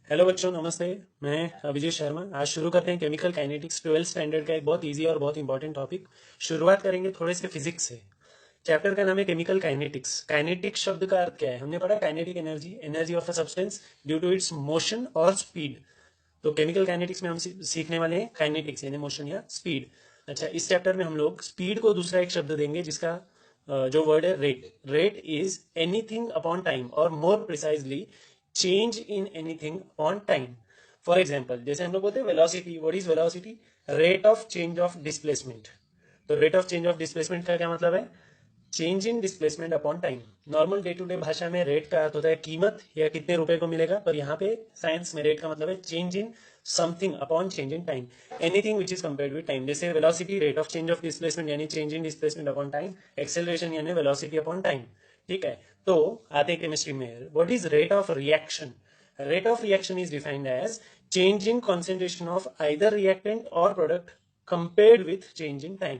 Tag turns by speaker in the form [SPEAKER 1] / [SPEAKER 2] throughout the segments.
[SPEAKER 1] Hello बच्चों, नमस्ते। मैं अभिजीत शर्मा। आज शुरू करते हैं केमिकल काइनेटिक्स 12th स्टैंडर्ड का एक बहुत इजी और बहुत इंपॉर्टेंट टॉपिक। शुरुआत करेंगे थोड़े से फिजिक्स से। चैप्टर का नाम है केमिकल काइनेटिक्स। काइनेटिक्स शब्द का अर्थ क्या है? हमने पढ़ा kinetic energy, energy of a substance due to its motion और स्पीड। तो केमिकल काइनेटिक्स में हम सीखने वाले हैं काइनेटिक्स यानी मोशन या स्पीड। अच्छा, इस चैप्टर में हम लोग स्पीड को दूसरा एक शब्द देंगे जिसका जो वर्ड है rate. Rate is anything upon time or more precisely change in anything on time. For example, जैसे हम लोग बोलते हैं velocity. What is velocity? Rate of change of displacement. तो rate of change of displacement का क्या मतलब है? Change in displacement upon time. Normal day to day भाषा में रेट का अर्थ होता है कीमत या कितने रुपए को मिलेगा, पर यहाँ पे साइंस में रेट का मतलब है change in something upon change in time, anything which is compared with time. जैसे velocity rate of change of displacement यानी change in displacement upon time, acceleration यानी वेलोसिटी अपॉन टाइम। ठीक है, तो आते हैं केमिस्ट्री में। What is rate of reaction? Rate of reaction is defined as change in concentration of either reactant और product compared with change in time.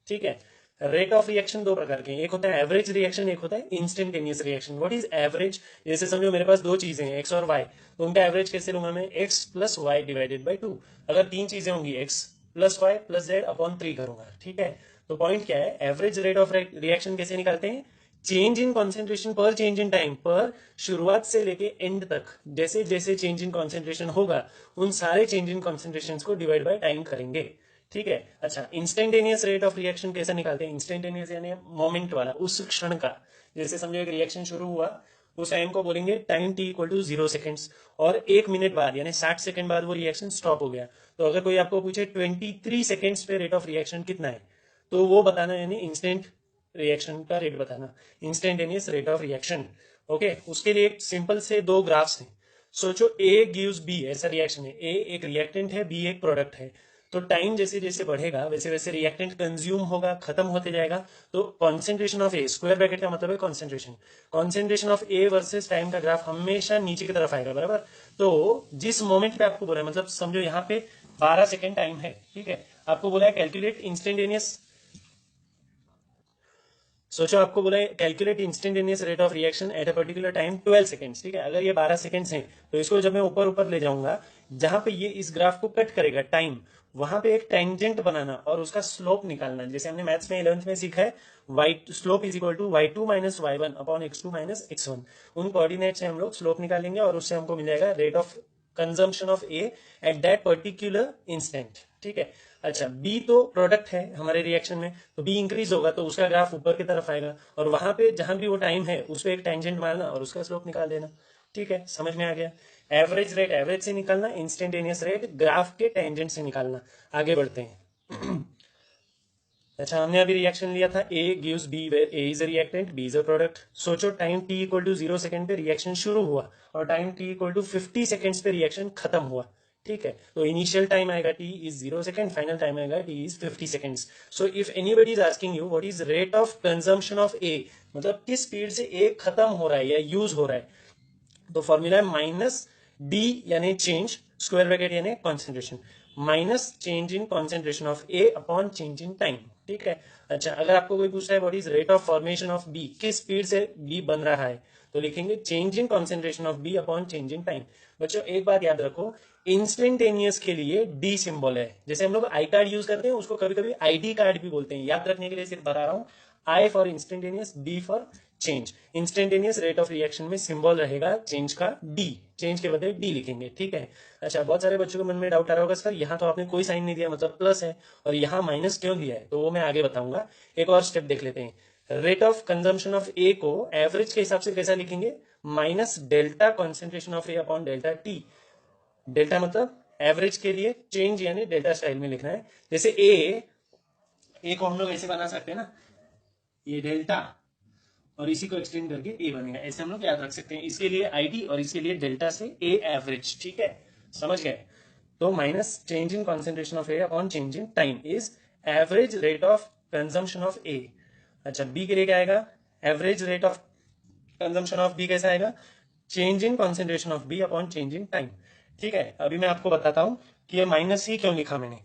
[SPEAKER 1] ठीक है, रेट ऑफ रिएक्शन दो प्रकार के हैं, एक होता है एवरेज रिएक्शन, एक होता है instantaneous reaction. What is average? जैसे समझो मेरे पास दो चीजें हैं, एक्स और वाई, तो उनका एवरेज कैसे लूंगा मैं? X plus Y divided by 2। अगर तीन चीजें होंगी, X plus Y plus Z upon 3 करूंगा। ठीक है, तो पॉइंट क्या है? एवरेज रेट ऑफ रिएक्शन कैसे निकालते हैं? चेंज इन कॉन्सेंट्रेशन पर चेंज इन टाइम, पर शुरुआत से लेके एंड तक जैसे जैसे चेंज इन कॉन्सेंट्रेशन होगा उन सारे चेंज इन कॉन्सेंट्रेशन को डिवाइड बाय टाइम करेंगे। ठीक है। अच्छा, इंस्टेंटेनियस रेट ऑफ रिएक्शन कैसे निकालते हैं? इंस्टेंटेनियस यानी मोमेंट वाला, उस क्षण का। जैसे समझो एक रिएक्शन शुरू हुआ, उस टाइम को बोलेंगे time T equal to 0 seconds, और 1 मिनट बाद यानी 60 सेकंड बाद वो रिएक्शन स्टॉप हो गया। तो अगर कोई आपको पूछे 23 सेकेंड्स पे रेट ऑफ रिएक्शन कितना है, तो वो बताना यानी इंस्टेंट रिएक्शन का रेट बताना, instantaneous rate of reaction. Okay, उसके लिए सिंपल से दो ग्राफ्स हैं। सोचो ए गिव्स बी, ऐसा रिएक्शन है। ए एक रिएक्टेंट है, बी एक प्रोडक्ट है। तो टाइम जैसे जैसे बढ़ेगा वैसे वैसे रिएक्टेंट कंज्यूम होगा, खत्म होते जाएगा। तो concentration of A, square bracket का मतलब है concentration, concentration of A versus time का ग्राफ हमेशा नीचे की तरफ आएगा, बराबर। तो जिस मोमेंट पे आपको बोला है, मतलब समझो यहाँ पे 12 सेकेंड टाइम है, ठीक है, आपको बोला है कैलकुलेट इंस्टेंटेनियस। सोचो आपको बोला है calculate instantaneous rate of reaction at a particular time 12 seconds. ठीक है, अगर ये 12 सेकंड्स हैं तो इसको जब मैं ऊपर ऊपर ले जाऊंगा, जहां पे ये इस ग्राफ को कट करेगा टाइम, वहां पे एक टेंजेंट बनाना और उसका स्लोप निकालना। जैसे हमने मैथ्स में 11th में सीखा है, Y slope is equal to y2 minus y1 upon x2 minus x1। उन कोऑर्डिनेट से हम लोग स्लोप निकालेंगे और उससे हमको मिल जाएगा rate of consumption of A at that particular instant. ठीक है। अच्छा, बी तो प्रोडक्ट है हमारे रिएक्शन में, तो बी इंक्रीज होगा तो उसका ग्राफ ऊपर की तरफ आएगा, और वहां पे जहां भी वो टाइम है उस पर एक टेंजेंट मारना और उसका स्लोप निकाल देना। ठीक है, समझ में आ गया? एवरेज रेट एवरेज से निकालना, इंस्टेंटेनियस रेट ग्राफ के टेंजेंट से निकालना। आगे बढ़ते हैं। अच्छा, हमने अभी रिएक्शन लिया था A gives B, where A is a reactant, B is a product. सोचो time T equal to 0 second पे रिएक्शन शुरू हुआ और time T equal to 50 seconds पे रिएक्शन खत्म हुआ। ठीक है, तो इनिशियल टाइम आएगा T is 0 second, final time आएगा T is 50 seconds. So if anybody is asking you what is rate of consumption of A, मतलब किस स्पीड से ए खत्म हो रहा है या यूज हो रहा है, तो फॉर्मूला है माइनस डी यानी चेंज, स्क्वायर ब्रैकेट यानी concentration, minus change in concentration of A upon change in time. ठीक है। अच्छा, अगर आपको कोई पूछ रहा है what is rate of formation of B, किस स्पीड से बी बन रहा है, तो लिखेंगे change in concentration of B upon change in time. बच्चों एक बात याद रखो, इंस्टेंटेनियस के लिए डी सिंबल है। जैसे हम लोग आई कार्ड यूज करते हैं, उसको कभी कभी आईडी कार्ड भी बोलते हैं। याद रखने के लिए सिर्फ बता रहा हूं, I for instantaneous, D for change. Instantaneous rate of reaction में सिंबल रहेगा चेंज का डी, चेंज के बदले डी लिखेंगे। ठीक है। अच्छा, बहुत सारे बच्चों के मन में डाउट आ रहा होगा, सर यहाँ तो आपने कोई साइन नहीं दिया, मतलब प्लस है, और यहाँ माइनस क्यों दिया है? तो वो मैं आगे बताऊंगा। एक और स्टेप देख लेते हैं। रेट ऑफ कंजम्पशन ऑफ ए को एवरेज के हिसाब से कैसा लिखेंगे? Minus delta concentration of A upon delta T. Delta मतलब एवरेज के लिए चेंज यानी डेल्टा स्टाइल में लिखना है। जैसे ए को हम लोग ऐसे बना सकते हैं ना, ये डेल्टा, और इसी को एक्सटेंड करके ए बनेगा, ऐसे हम लोग याद रख सकते हैं। इसके लिए आईडी और इसके लिए डेल्टा से ए एवरेज। ठीक है, समझ गए? तो minus change in concentration of A upon change in time is average rate of consumption of A. अच्छा, बी के लिए क्या आएगा? Average rate of consumption of B कैसा आएगा? Change in concentration of B upon change in time. ठीक है, अभी मैं आपको बताता हूं कि ये माइनस ही क्यों लिखा मैंने।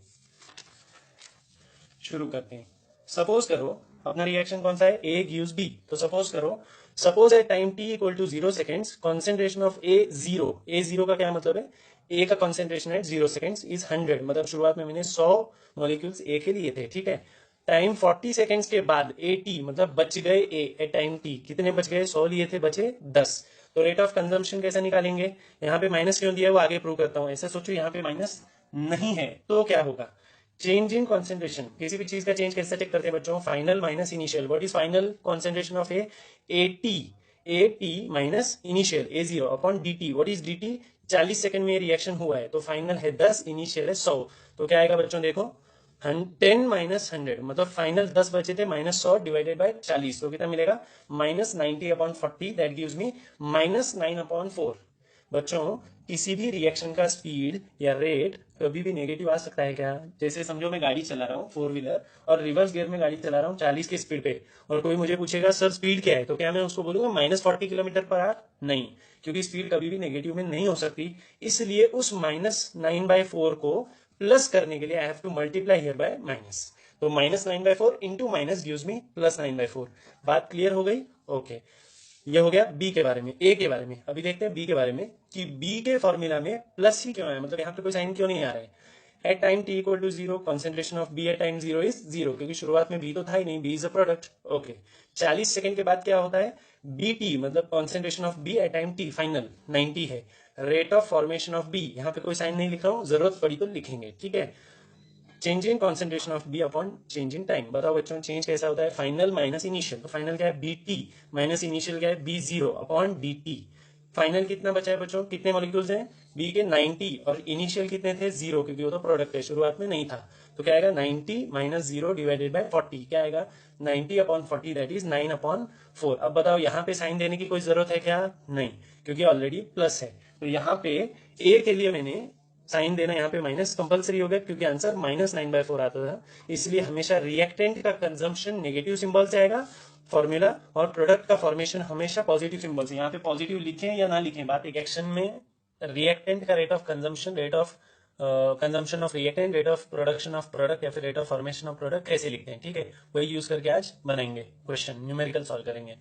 [SPEAKER 1] शुरू करते हैं। सपोज करो अपना रिएक्शन कौन सा है? A gives B. तो सपोज करो suppose at time T equal to 0 seconds concentration of A zero का क्या मतलब है, ए का कॉन्सेंट्रेशन एट 0 सेकेंड्स इज 100, मतलब शुरुआत में मैंने 100 मॉलिक्यूल्स ए के लिए थे, ठीक है। टाइम 40 सेकेंड्स के बाद ए टी मतलब बच गए ए एट टाइम टी, कितने बच गए, 100 लिए थे, बचे 10। तो रेट ऑफ कंजम्पशन कैसे निकालेंगे, यहाँ पे माइनस क्यों दिया है वो आगे प्रूव करता हूँ। ऐसा सोचो यहाँ पे माइनस नहीं है तो क्या होगा, चेंज इन कॉन्सेंट्रेशन, किसी भी चीज का चेंज कैसे चेक करते हैं बच्चों, final minus initial. What is final concentration of A T minus initial A zero upon D T. What is D T, 40 second में रिएक्शन हुआ है तो फाइनल है 10, इनिशियल है 100। तो क्या आएगा बच्चों देखो, 10 माइनस 100 मतलब फाइनल 10 बचे थे, माइनस 100 डिवाइडेड बाय 40 तो कितना मिलेगा, minus 90 upon 40, that gives me minus 9 upon 4। बच्चों किसी भी रिएक्शन का स्पीड या रेट कभी भी नेगेटिव आ सकता है क्या, जैसे समझो मैं गाड़ी चला रहा हूँ 4 व्हीलर और रिवर्स गियर में गाड़ी चला रहा हूँ 40 की स्पीड पे, और कोई मुझे पूछेगा सर स्पीड क्या है, तो क्या मैं उसको बोलूंगा माइनस 40 किलोमीटर पर आवर, नहीं, क्योंकि स्पीड कभी भी नेगेटिव में नहीं हो सकती। इसलिए उस -9/4 को प्लस करने के लिए I have to multiply here bye minus, तो -9/4 इंटू माइनस गिव्स मी +9/4। बात क्लियर हो गई, ओके। ये हो गया बी के बारे में। ए के बारे में अभी देखते हैं बी के बारे में कि बी के फॉर्मूला में प्लस ही क्यों है, मतलब यहाँ पे कोई साइन क्यों नहीं आ रहा है। At time T equal to 0 concentration of B at time 0 is 0, क्योंकि शुरुआत में बी तो था ही नहीं, B is a product, okay. 40 second के बाद क्या होता है, बी टी मतलब concentration of B at time T final 90 है। Rate of formation of B, यहाँ पे कोई साइन नहीं लिख रहा हूँ, जरूरत पड़ी तो लिखेंगे, ठीक है। Change in concentration of B upon change in time, बताओ बच्चों चेंज कैसा होता है, फाइनल माइनस इनिशियल, तो फाइनल क्या है बी टी माइनस इनिशियल क्या है B zero upon D T. Final कितना बचा है बच्चों, कितने मॉलिक्यूल्स हैं बी के 90 और इनिशियल कितने थे 0, क्योंकि वो तो प्रोडक्ट है शुरुआत में नहीं था। तो क्या आएगा 90 माइनस 0 डिवाइडेड बाय 40, क्या आएगा 90 अपॉन 40 दैट इज 9 अपॉन 4। अब बताओ यहाँ पे साइन देने की कोई जरूरत है क्या, नहीं, क्योंकि ऑलरेडी प्लस है। तो यहाँ पे ए के लिए मैंने साइन देना यहाँ पे माइनस कंपलसरी हो गया, क्योंकि आंसर -9/4 आता था। इसलिए हमेशा रिएक्टेंट का कंजम्पशन नेगेटिव सिंबल से आएगा फॉर्मूला, और प्रोडक्ट का फॉर्मेशन हमेशा पॉजिटिव सिंबल से। यहाँ पे पॉजिटिव लिखें या ना लिखें बात एक एक्शन में, रिएक्टेंट का rate of consumption, rate of consumption of reactant, rate of production of product या फिर rate of formation of product कैसे लिखते हैं, ठीक है, वही यूज करके आज बनाएंगे क्वेश्चन, न्यूमेरिकल सॉल्व करेंगे।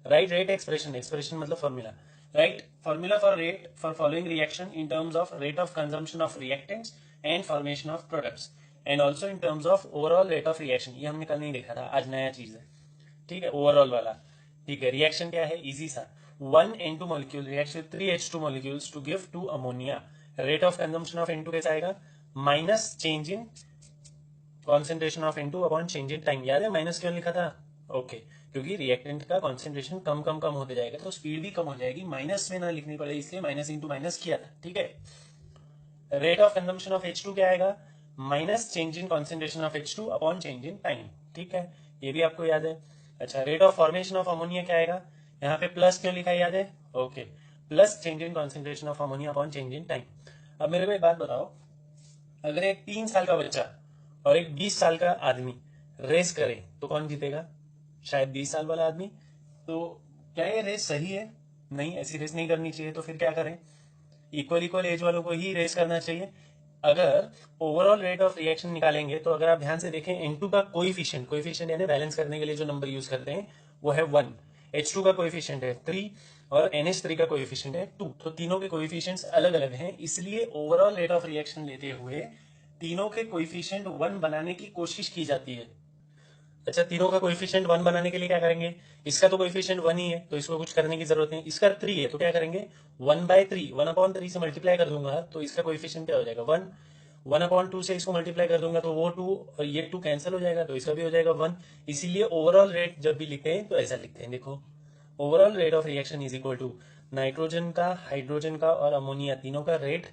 [SPEAKER 1] राइट रेट एक्सप्रेशन, एक्सप्रेशन मतलब formula, right, formula for rate for following reaction in terms of rate of consumption of reactants and formation of products and also in terms of overall rate of reaction। ये हमने कल नहीं देखा था, आज नया चीज है, ठीक है, ओवरऑल वाला, ठीक है। रिएक्शन क्या है, इजी सा, 1 N2 molecule react with 3 H2 molecules to give 2 ammonia. Rate of consumption of N2 कैसा आएगा, minus change in concentration of N2 upon change in time. याद है माइनस क्यों लिखा था, ओके, क्योंकि रिएक्टेंट का कॉन्सेंट्रेशन कम कम कम होते जाएगा तो स्पीड भी कम हो जाएगी, माइनस में ना लिखनी पड़े, इसलिए माइनस इंटू माइनस किया था, ठीक है। Rate of consumption of H2 क्या आएगा, minus change in concentration of H2 upon change in time, ठीक है, ये भी आपको याद है। अच्छा, rate of formation of ammonia क्या आएगा, यहाँ पे प्लस क्यों लिखा है याद है, okay, plus change in concentration of ammonia upon change in time. अब मेरे को एक बात बताओ, अगर एक 3 साल का बच्चा और एक 20 साल का आदमी रेस करे तो कौन जीतेगा, शायद 20 साल वाला आदमी। तो क्या ये रेस सही है, नहीं, ऐसी रेस नहीं करनी चाहिए, तो फिर क्या करें, इक्वल इक्वल एज वालों को ही रेस करना चाहिए। अगर ओवरऑल रेट ऑफ रिएक्शन निकालेंगे तो अगर आप ध्यान से देखें N2 का कोएफिशिएंट, कोएफिशिएंट यानी बैलेंस करने के लिए जो नंबर यूज करते हैं वो है 1, H2 का कोएफिशिएंट है 3 और NH3 का कोएफिशिएंट है 2, तो तीनों के कोएफिशिएंट्स अलग अलग हैं, इसलिए ओवरऑल रेट ऑफ रिएक्शन लेते हुए तीनों के कोएफिशिएंट 1 बनाने की कोशिश की जाती है। अच्छा, तीनों का कोएफिशिएंट 1 बनाने के लिए क्या करेंगे, इसका तो कोएफिशिएंट 1 ही है तो इसको कुछ करने की जरूरत नहीं, इसका 3 है तो क्या करेंगे 1/3, 1/3 से मल्टीप्लाई कर दूंगा तो इसका कोएफिशिएंट क्या हो जाएगा 1, 1/2 से इसको मल्टीप्लाई कर दूंगा तो वो 2 और ये 2 कैंसिल हो जाएगा तो इसका भी हो जाएगा 1। इसीलिए ओवरऑल रेट जब भी लिखते हैं तो ऐसा लिखते हैं, देखो overall rate of reaction is equal to nitrogen का, हाइड्रोजन का और अमोनिया तीनों का रेट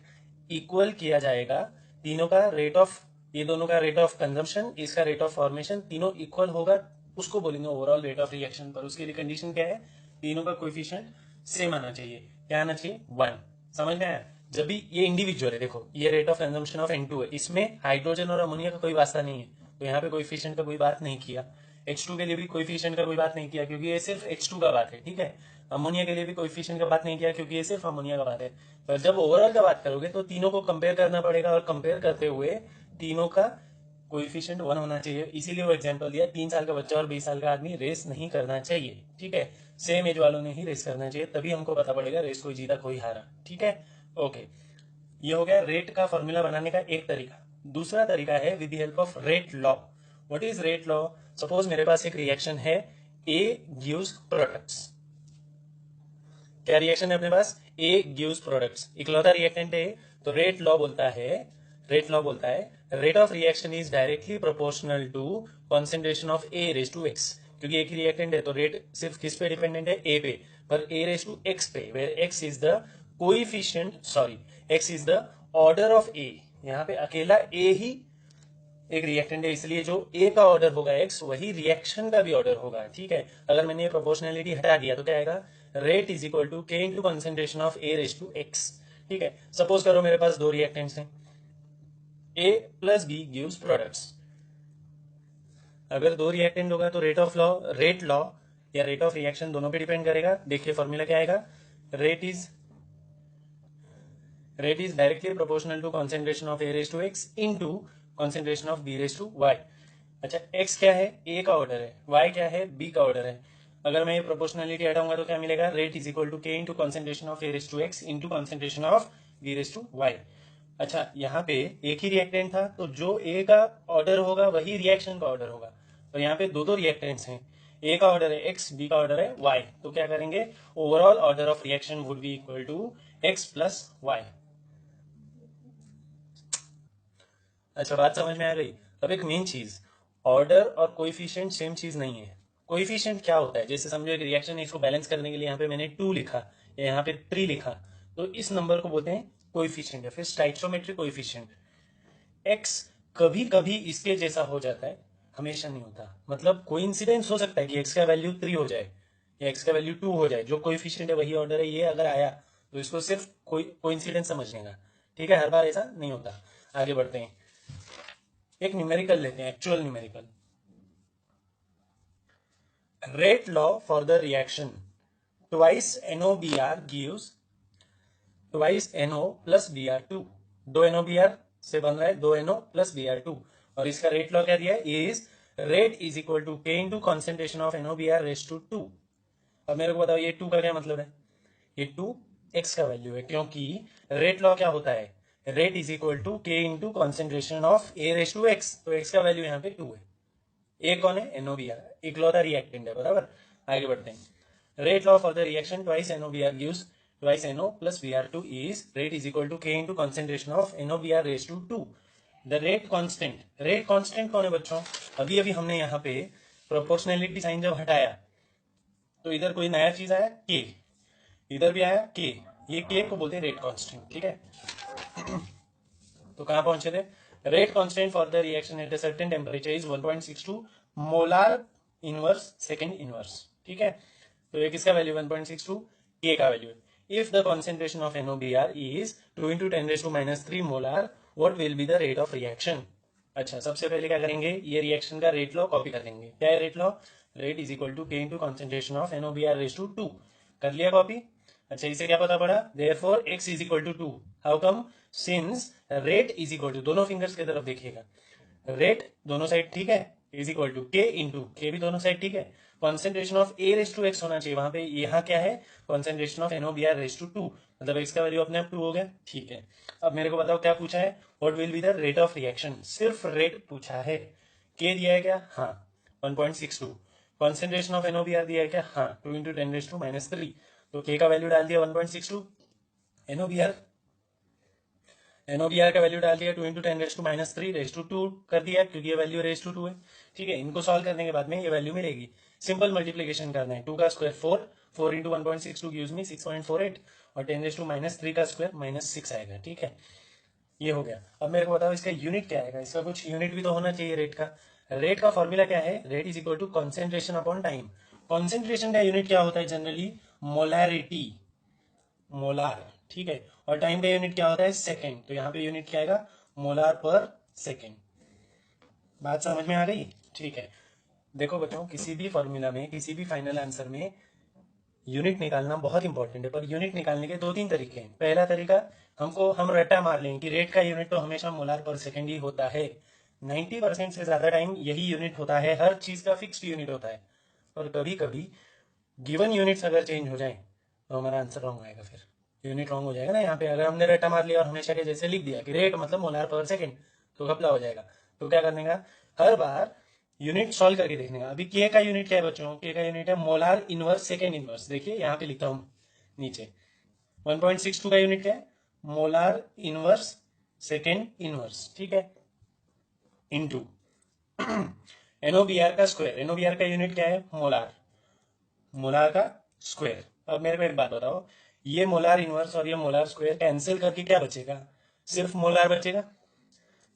[SPEAKER 1] इक्वल किया जाएगा, तीनों का रेट ऑफ, ये दोनों का रेट ऑफ कंजम्पशन, इसका रेट ऑफ फॉर्मेशन, तीनों इक्वल होगा, उसको बोलेंगे ओवरऑल रेट ऑफ रिएक्शन। पर उसके लिए कंडीशन क्या है, तीनों का कोएफिशिएंट सेम आना चाहिए, क्या आना चाहिए 1, समझ में आया। जब भी ये इंडिविजुअल है, देखो ये rate of consumption of N2 है, इसमें हाइड्रोजन और अमोनिया का कोई वास्ता नहीं है तो यहाँ पे कोएफिशिएंट का कोई बात नहीं किया, H2 के लिए भी कोएफिशिएंट का कोई बात नहीं किया क्योंकि ये सिर्फ H2 का बात है, ठीक है। अमोनिया के लिए भी कोएफिशिएंट का बात नहीं किया क्योंकि ये सिर्फ अमोनिया का बात है। पर जब ओवरऑल का बात करोगे तो तीनों को कंपेयर करना पड़ेगा और कंपेयर करते हुए तीनों का कोएफिशिएंट 1 होना चाहिए, इसीलिए वो एग्जांपल दिया 3 साल का बच्चा और 20 साल का आदमी रेस नहीं करना चाहिए, ठीक है, सेम एज वालों ने ही रेस करना चाहिए, तभी हमको पता पड़ेगा रेस कोई जीता कोई हारा, ठीक है। ओके, ये हो गया रेट का फॉर्मूला बनाने का एक तरीका। दूसरा तरीका है with the help of rate law. What is rate law? Suppose मेरे पास एक रिएक्शन है, ए गिव्स प्रोडक्ट्स। क्या रिएक्शन है अपने पास? ए गिव्स प्रोडक्ट्स, इकलौता रिएक्टेंट है, तो रेट लॉ बोलता है rate of reaction is directly proportional to concentration of A raise to X. क्योंकि एक ही रिएक्टेंट है तो रेट सिर्फ किस पे डिपेंडेंट है? ए पे, पर ए रेज टू एक्स पे, where X is the coefficient, sorry X is the order of A. यहाँ पे अकेला ए ही एक रिएक्टेंट है, इसलिए जो ए का ऑर्डर होगा एक्स, वही रिएक्शन का भी ऑर्डर होगा, ठीक है। अगर मैंने ये प्रोपोर्शनलिटी हटा दिया तो क्या आएगा? Rate is equal to K into concentration of A raise to X, ठीक है। सपोज करो मेरे पास दो रिएक्टेंट्स हैं, A plus B gives products. अगर दो रिएक्टेंट होगा तो रेट लॉ या रेट ऑफ रिएक्शन दोनों पे डिपेंड करेगा। देखिए फॉर्मूला क्या आएगा? Rate is directly proportional to concentration of A raise to X into concentration of B raise to Y. अच्छा, x क्या है? a का ऑर्डर है, y क्या है? b का ऑर्डर है। अगर मैं ये प्रोपोर्शनलिटी हटाऊंगा तो क्या मिलेगा? Rate is equal to K into concentration of A raise to X into concentration of B raise to Y. अच्छा, यहाँ पे एक ही रिएक्टेंट था तो जो a का ऑर्डर होगा वही रिएक्शन का ऑर्डर होगा, तो यहाँ पे दो रिएक्टेंट्स हैं, a का ऑर्डर है x, b का ऑर्डर है y, तो क्या करेंगे? Overall order of reaction would be equal to x plus Y. अच्छा, बात समझ में आ गई? अब एक मेन चीज, ऑर्डर और कोएफिशिएंट सेम चीज नहीं है। कोएफिशिएंट क्या होता है? जैसे समझो एक रिएक्शन है, इसको बैलेंस करने के लिए यहाँ पे मैंने 2 लिखा या यहाँ पे 3 लिखा, तो इस नंबर को बोलते हैं कोएफिशिएंट या फिर स्टाइचियोमेट्रिक कोएफिशिएंट। एक्स कभी कभी इसके जैसा हो जाता है, हमेशा नहीं होता। मतलब कोइंसिडेंस हो सकता है कि एक्स का वैल्यू 3 हो जाए या एक्स का वैल्यू 2 हो जाए, जो कोएफिशिएंट है वही ऑर्डर है, ये अगर आया तो इसको सिर्फ कोइंसिडेंस समझने का, ठीक है। हर बार ऐसा नहीं होता। आगे बढ़ते हैं, एक न्यूमेरिकल लेते हैं, actual numerical. Rate law for the reaction twice NOBr gives twice NO plus Br2। 2 NOBr से बन रहा है 2 NO प्लस Br2, और इसका रेट लॉ क्या दिया है? Is rate is equal to K into concentration of NOBr raise to 2। अब मेरे को बताओ ये 2 का क्या मतलब है? ये 2 x का वैल्यू है, क्योंकि रेट लॉ क्या होता है? Rate is equal to K into concentration of A raise to X, तो x का वैल्यू यहाँ पे 2 है। ए कौन है? NOBr, इकलौता रिएक्टेंट है, बराबर। आगे बढ़ते हैं, rate law for the reaction twice NOBr gives twice NO plus Br2 is rate is equal to K into concentration of NOBr raise to 2। The rate constant कौन है बच्चों? अभी अभी हमने यहाँ पे प्रोपोर्शनलिटी साइन जब हटाया तो इधर कोई नया चीज आया के, इधर भी आया के, ये के को बोलते हैं रेट कांस्टेंट, ठीक है। तो कहां पहुंचे थे? Rate constant for the reaction at a certain temperature is 1.62 molar inverse second inverse, ठीक है। तो ये किसका वैल्यू? 1.62 के का वैल्यू है। If the concentration of NOBr is 2 into 10⁻³ molar, what will be the rate of reaction? अच्छा, सबसे पहले क्या करेंगे? ये रिएक्शन का रेट लॉ कॉपी कर लेंगे। क्या है rate law? Rate is equal to K into concentration of NOBr raise to 2। कर लिया कॉपी? अच्छा, इसे क्या पता पड़ा? Therefore x is equal to 2। How come? Since rate is equal to, दोनों फिंगर्स की तरफ देखिएगा, रेट दोनों साइड ठीक है, is equal to K into K भी दोनों साइड ठीक है, concentration of A raise to X होना चाहिए वहां पे, यहाँ क्या है? Concentration of NOBr raise to 2, मतलब एक्स का वैल्यू अपने आप 2 हो गया, ठीक है। अब मेरे को बताओ क्या पूछा है? What will be the rate of reaction? सिर्फ रेट पूछा है। के दिया है क्या? हाँ, 1.62। कॉन्सेंट्रेशन ऑफ NOBr दिया है क्या? हाँ, 2 into 10⁻³ तो के का वैल्यू डाल दिया 1.62, NOBr का वैल्यू डाल दिया 2 into 10⁻³ रेज टू 2 कर दिया, क्योंकि ये वैल्यू रेज टू 2 है, ठीक है। इनको सॉल्व करने के बाद में ये वैल्यू मिलेगी। सिंपल मल्टीप्लीकेशन करना है, 2 का स्क्वायर 4 into 1.62 गिव्स मी 6.48, और 10⁻³ का स्क्वायर -6 आएगा, ठीक है। ये हो गया। अब मेरे को बताओ इसका यूनिट क्या आएगा? इसका कुछ यूनिट भी तो होना चाहिए रेट का। रेट का फॉर्मूला क्या है? Rate is equal to concentration upon time. Concentration का यूनिट क्या होता है जनरली? मोलैरिटी, मोलार, ठीक है। और टाइम का यूनिट क्या होता है? सेकेंड। तो यहाँ पे यूनिट क्या आएगा? मोलार पर सेकेंड। बात समझ में आ गई? ठीक है। देखो बच्चों, किसी भी फॉर्मूला में, किसी भी फाइनल आंसर में यूनिट निकालना बहुत इंपॉर्टेंट है, पर यूनिट निकालने के 2-3 तरीके हैं। पहला तरीका, हम रट्टा मार लें कि रेट का यूनिट तो हमेशा मोलार पर सेकेंड ही होता है, 90% से ज्यादा टाइम यही यूनिट होता है, हर चीज का फिक्स्ड यूनिट होता है। और कभी कभी गिवन यूनिट्स अगर चेंज हो जाए तो हमारा आंसर रॉन्ग आएगा, फिर यूनिट रॉन्ग हो जाएगा ना। यहाँ पे अगर हमने रट्टा मार लिया और हमेशा के जैसे लिख दिया कि रेट मतलब मोलार पर सेकेंड, तो घपला हो जाएगा। तो क्या करने का, हर बार यूनिट सॉल्व करके देखने का। अभी के का यूनिट क्या है बच्चों, के का यूनिट है मोलार इनवर्स सेकेंड इनवर्स। देखिए यहाँ पे लिखता हूँ नीचे, 1.62 का यूनिट क्या है, मोलार इनवर्स सेकेंड इनवर्स, ठीक है, इनटू एनओबीआर का स्क्वायर। एनओबीआर का यूनिट क्या है, मोलार, मोलार का स्क्वायर। अब मेरे को एक बात बताओ, ये मोलार इनवर्स और ये मोलार स्क्वायर कैंसिल करके क्या बचेगा, सिर्फ मोलार बचेगा,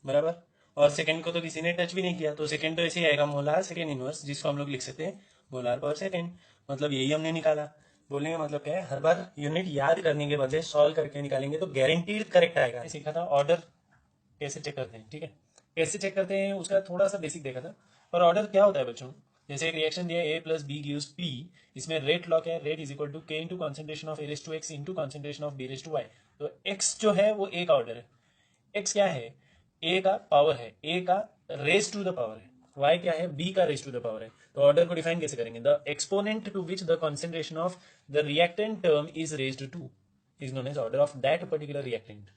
[SPEAKER 1] बराबर। और सेकंड को तो किसी ने टच भी नहीं किया, तो सेकंड तो ऐसे ही आएगा, मोलार सेकंड इनवर्स, जिसको हम लोग लिख सकते हैं मोलार पर सेकंड। मतलब यही हमने निकाला। बोलने का मतलब क्या है, हर बार यूनिट याद करने के बदले सॉल्व करके निकालेंगे तो गारंटीड करेक्ट आएगा। सीखा था ऑर्डर कैसे चेक करते हैं, ठीक है, कैसे चेक करते हैं उसका थोड़ा सा बेसिक देखा था। और ऑर्डर क्या होता है बच्चों, जैसे एक रिएक्शन दिया A plus B gives P, इसमें रेट लॉ क्या है, rate is equal to K into concentration of A raise to X into concentration of B raise to Y. तो एक्स जो है वो ए का ऑर्डर है, एक्स क्या है, ए का पावर है, ए का रेस टू द पावर है, वाई क्या है, बी का रेस टू द पावर है। तो ऑर्डर को डिफाइन कैसे करेंगे, the exponent to which the concentration of the reactant term is raised to is known as order of that particular reactant.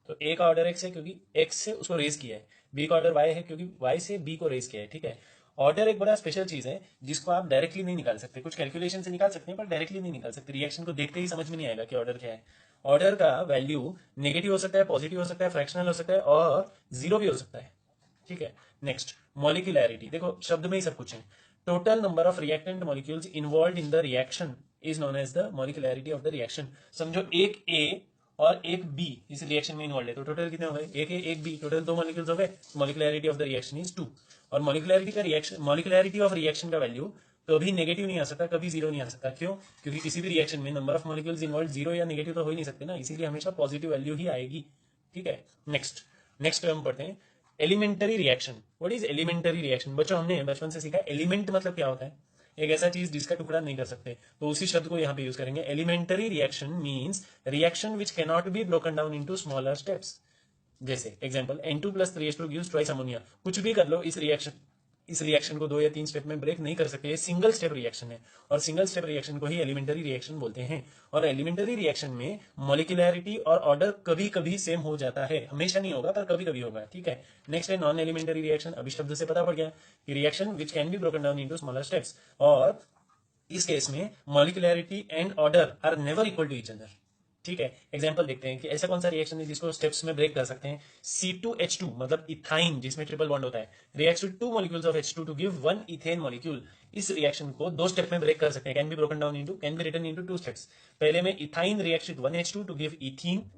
[SPEAKER 1] तो ए का ऑर्डर एक्स है क्योंकि एक्स से उसको रेज किया है, बी का ऑर्डर वाई है क्योंकि वाई से बी को रेज किया है, ठीक है। ऑर्डर एक बड़ा स्पेशल चीज है जिसको आप डायरेक्टली नहीं निकाल सकते, कुछ कैलकुलेशन से निकाल सकते हैं पर डायरेक्टली नहीं निकाल सकते। रिएक्शन को देखते ही समझ में नहीं आएगा कि ऑर्डर क्या है। ऑर्डर का वैल्यू नेगेटिव हो सकता है, पॉजिटिव हो सकता है, फ्रैक्शनल हो सकता है और जीरो भी हो सकता है, ठीक है। नेक्स्ट मॉलिक्यूलैरिटी, देखो शब्द में ही सब कुछ है। Total number of reactant molecules involve in the reaction is known as the molecularity of the reaction. समझो एक ए और एक बी इस रिएक्शन में इन्वॉल्व है, तो टोटल कितने हो गए, एक ए एक बी, टोटल दो मॉलिक्यूल्स हो गए। मॉलिक्यूलैरिटी ऑफ द रिएक्शन इज 2। और मॉलिक्यूलैरिटी का रिएक्शन, मॉलिक्यूलैरिटी ऑफ रिएक्शन का वैल्यू कभी नेगेटिव नहीं आ सकता, कभी जीरो नहीं आ सकता। क्यों, क्योंकि किसी भी रिएक्शन में number of molecules involve zero या नेगेटिव तो हो ही नहीं सकते ना, इसीलिए हमेशा पॉजिटिव वैल्यू ही आएगी, ठीक है। नेक्स्ट नेक्स्ट हम पढ़ते हैं elementary reaction. What is elementary reaction, बच्चों हमने बचपन से सीखा एलिमेंट मतलब क्या होता है, एक ऐसा चीज जिसका टुकड़ा नहीं कर सकते, तो उसी शब्द को यहाँ पे यूज करेंगे। Elementary reaction means reaction which can not be broken down into smaller steps. जैसे example N2 + 3H2 gives twice ammonia. कुछ भी कर लो, इस रिएक्शन को 2 या 3 स्टेप में ब्रेक नहीं कर सकते, ये सिंगल स्टेप रिएक्शन है और सिंगल स्टेप रिएक्शन को ही एलिमेंटरी रिएक्शन बोलते हैं। और एलिमेंटरी रिएक्शन में मॉलिक्यूलैरिटी और ऑर्डर कभी कभी सेम हो जाता है, हमेशा नहीं होगा पर कभी कभी होगा, ठीक है। नेक्स्ट है नॉन एलिमेंटरी रिएक्शन। अभी शब्द से पता पड़ गया कि reaction which can be broken down into smaller steps, और इस केस में molecularity and order are never equal to each other, ठीक है। एग्जांपल देखते हैं कि ऐसा कौन सा रिएक्शन है जिसको स्टेप्स में ब्रेक कर सकते हैं। C2H2 मतलब इथाइन, जिसमें ट्रिपल बॉन्ड होता है, reacts with 2 molecules of H2 to give 1 ethane molecule. इस रिएक्शन को 2 स्टेप में ब्रेक कर सकते हैं, can be broken down into, can be written into 2 steps. पहले में ethyne reacts with 1H2 to give ethene,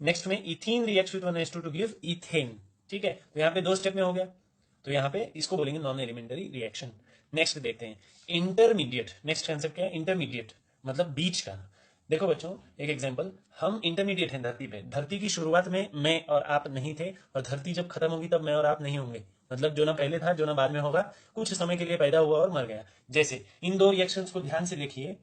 [SPEAKER 1] next में ethene reacts with 1H2 to give ethane, ठीक है। तो यहाँ पे 2 स्टेप में हो गया, तो यहाँ पे इसको बोलेंगे नॉन एलिमेंटरी रिएक्शन। नेक्स्ट देखते हैं इंटरमीडिएट। नेक्स्ट कंसेप्ट क्या है, इंटरमीडिएट मतलब बीच का। देखो बच्चों एक एग्जांपल, हम इंटरमीडिएट हैं धरती पे। धरती की शुरुआत में मैं और आप नहीं थे, और धरती जब खत्म होगी तब मैं और आप नहीं होंगे, मतलब जो ना पहले था जो ना बाद में होगा, कुछ समय के लिए पैदा हुआ और मर गया। जैसे इन दो रिएक्शंस को ध्यान से देखिए,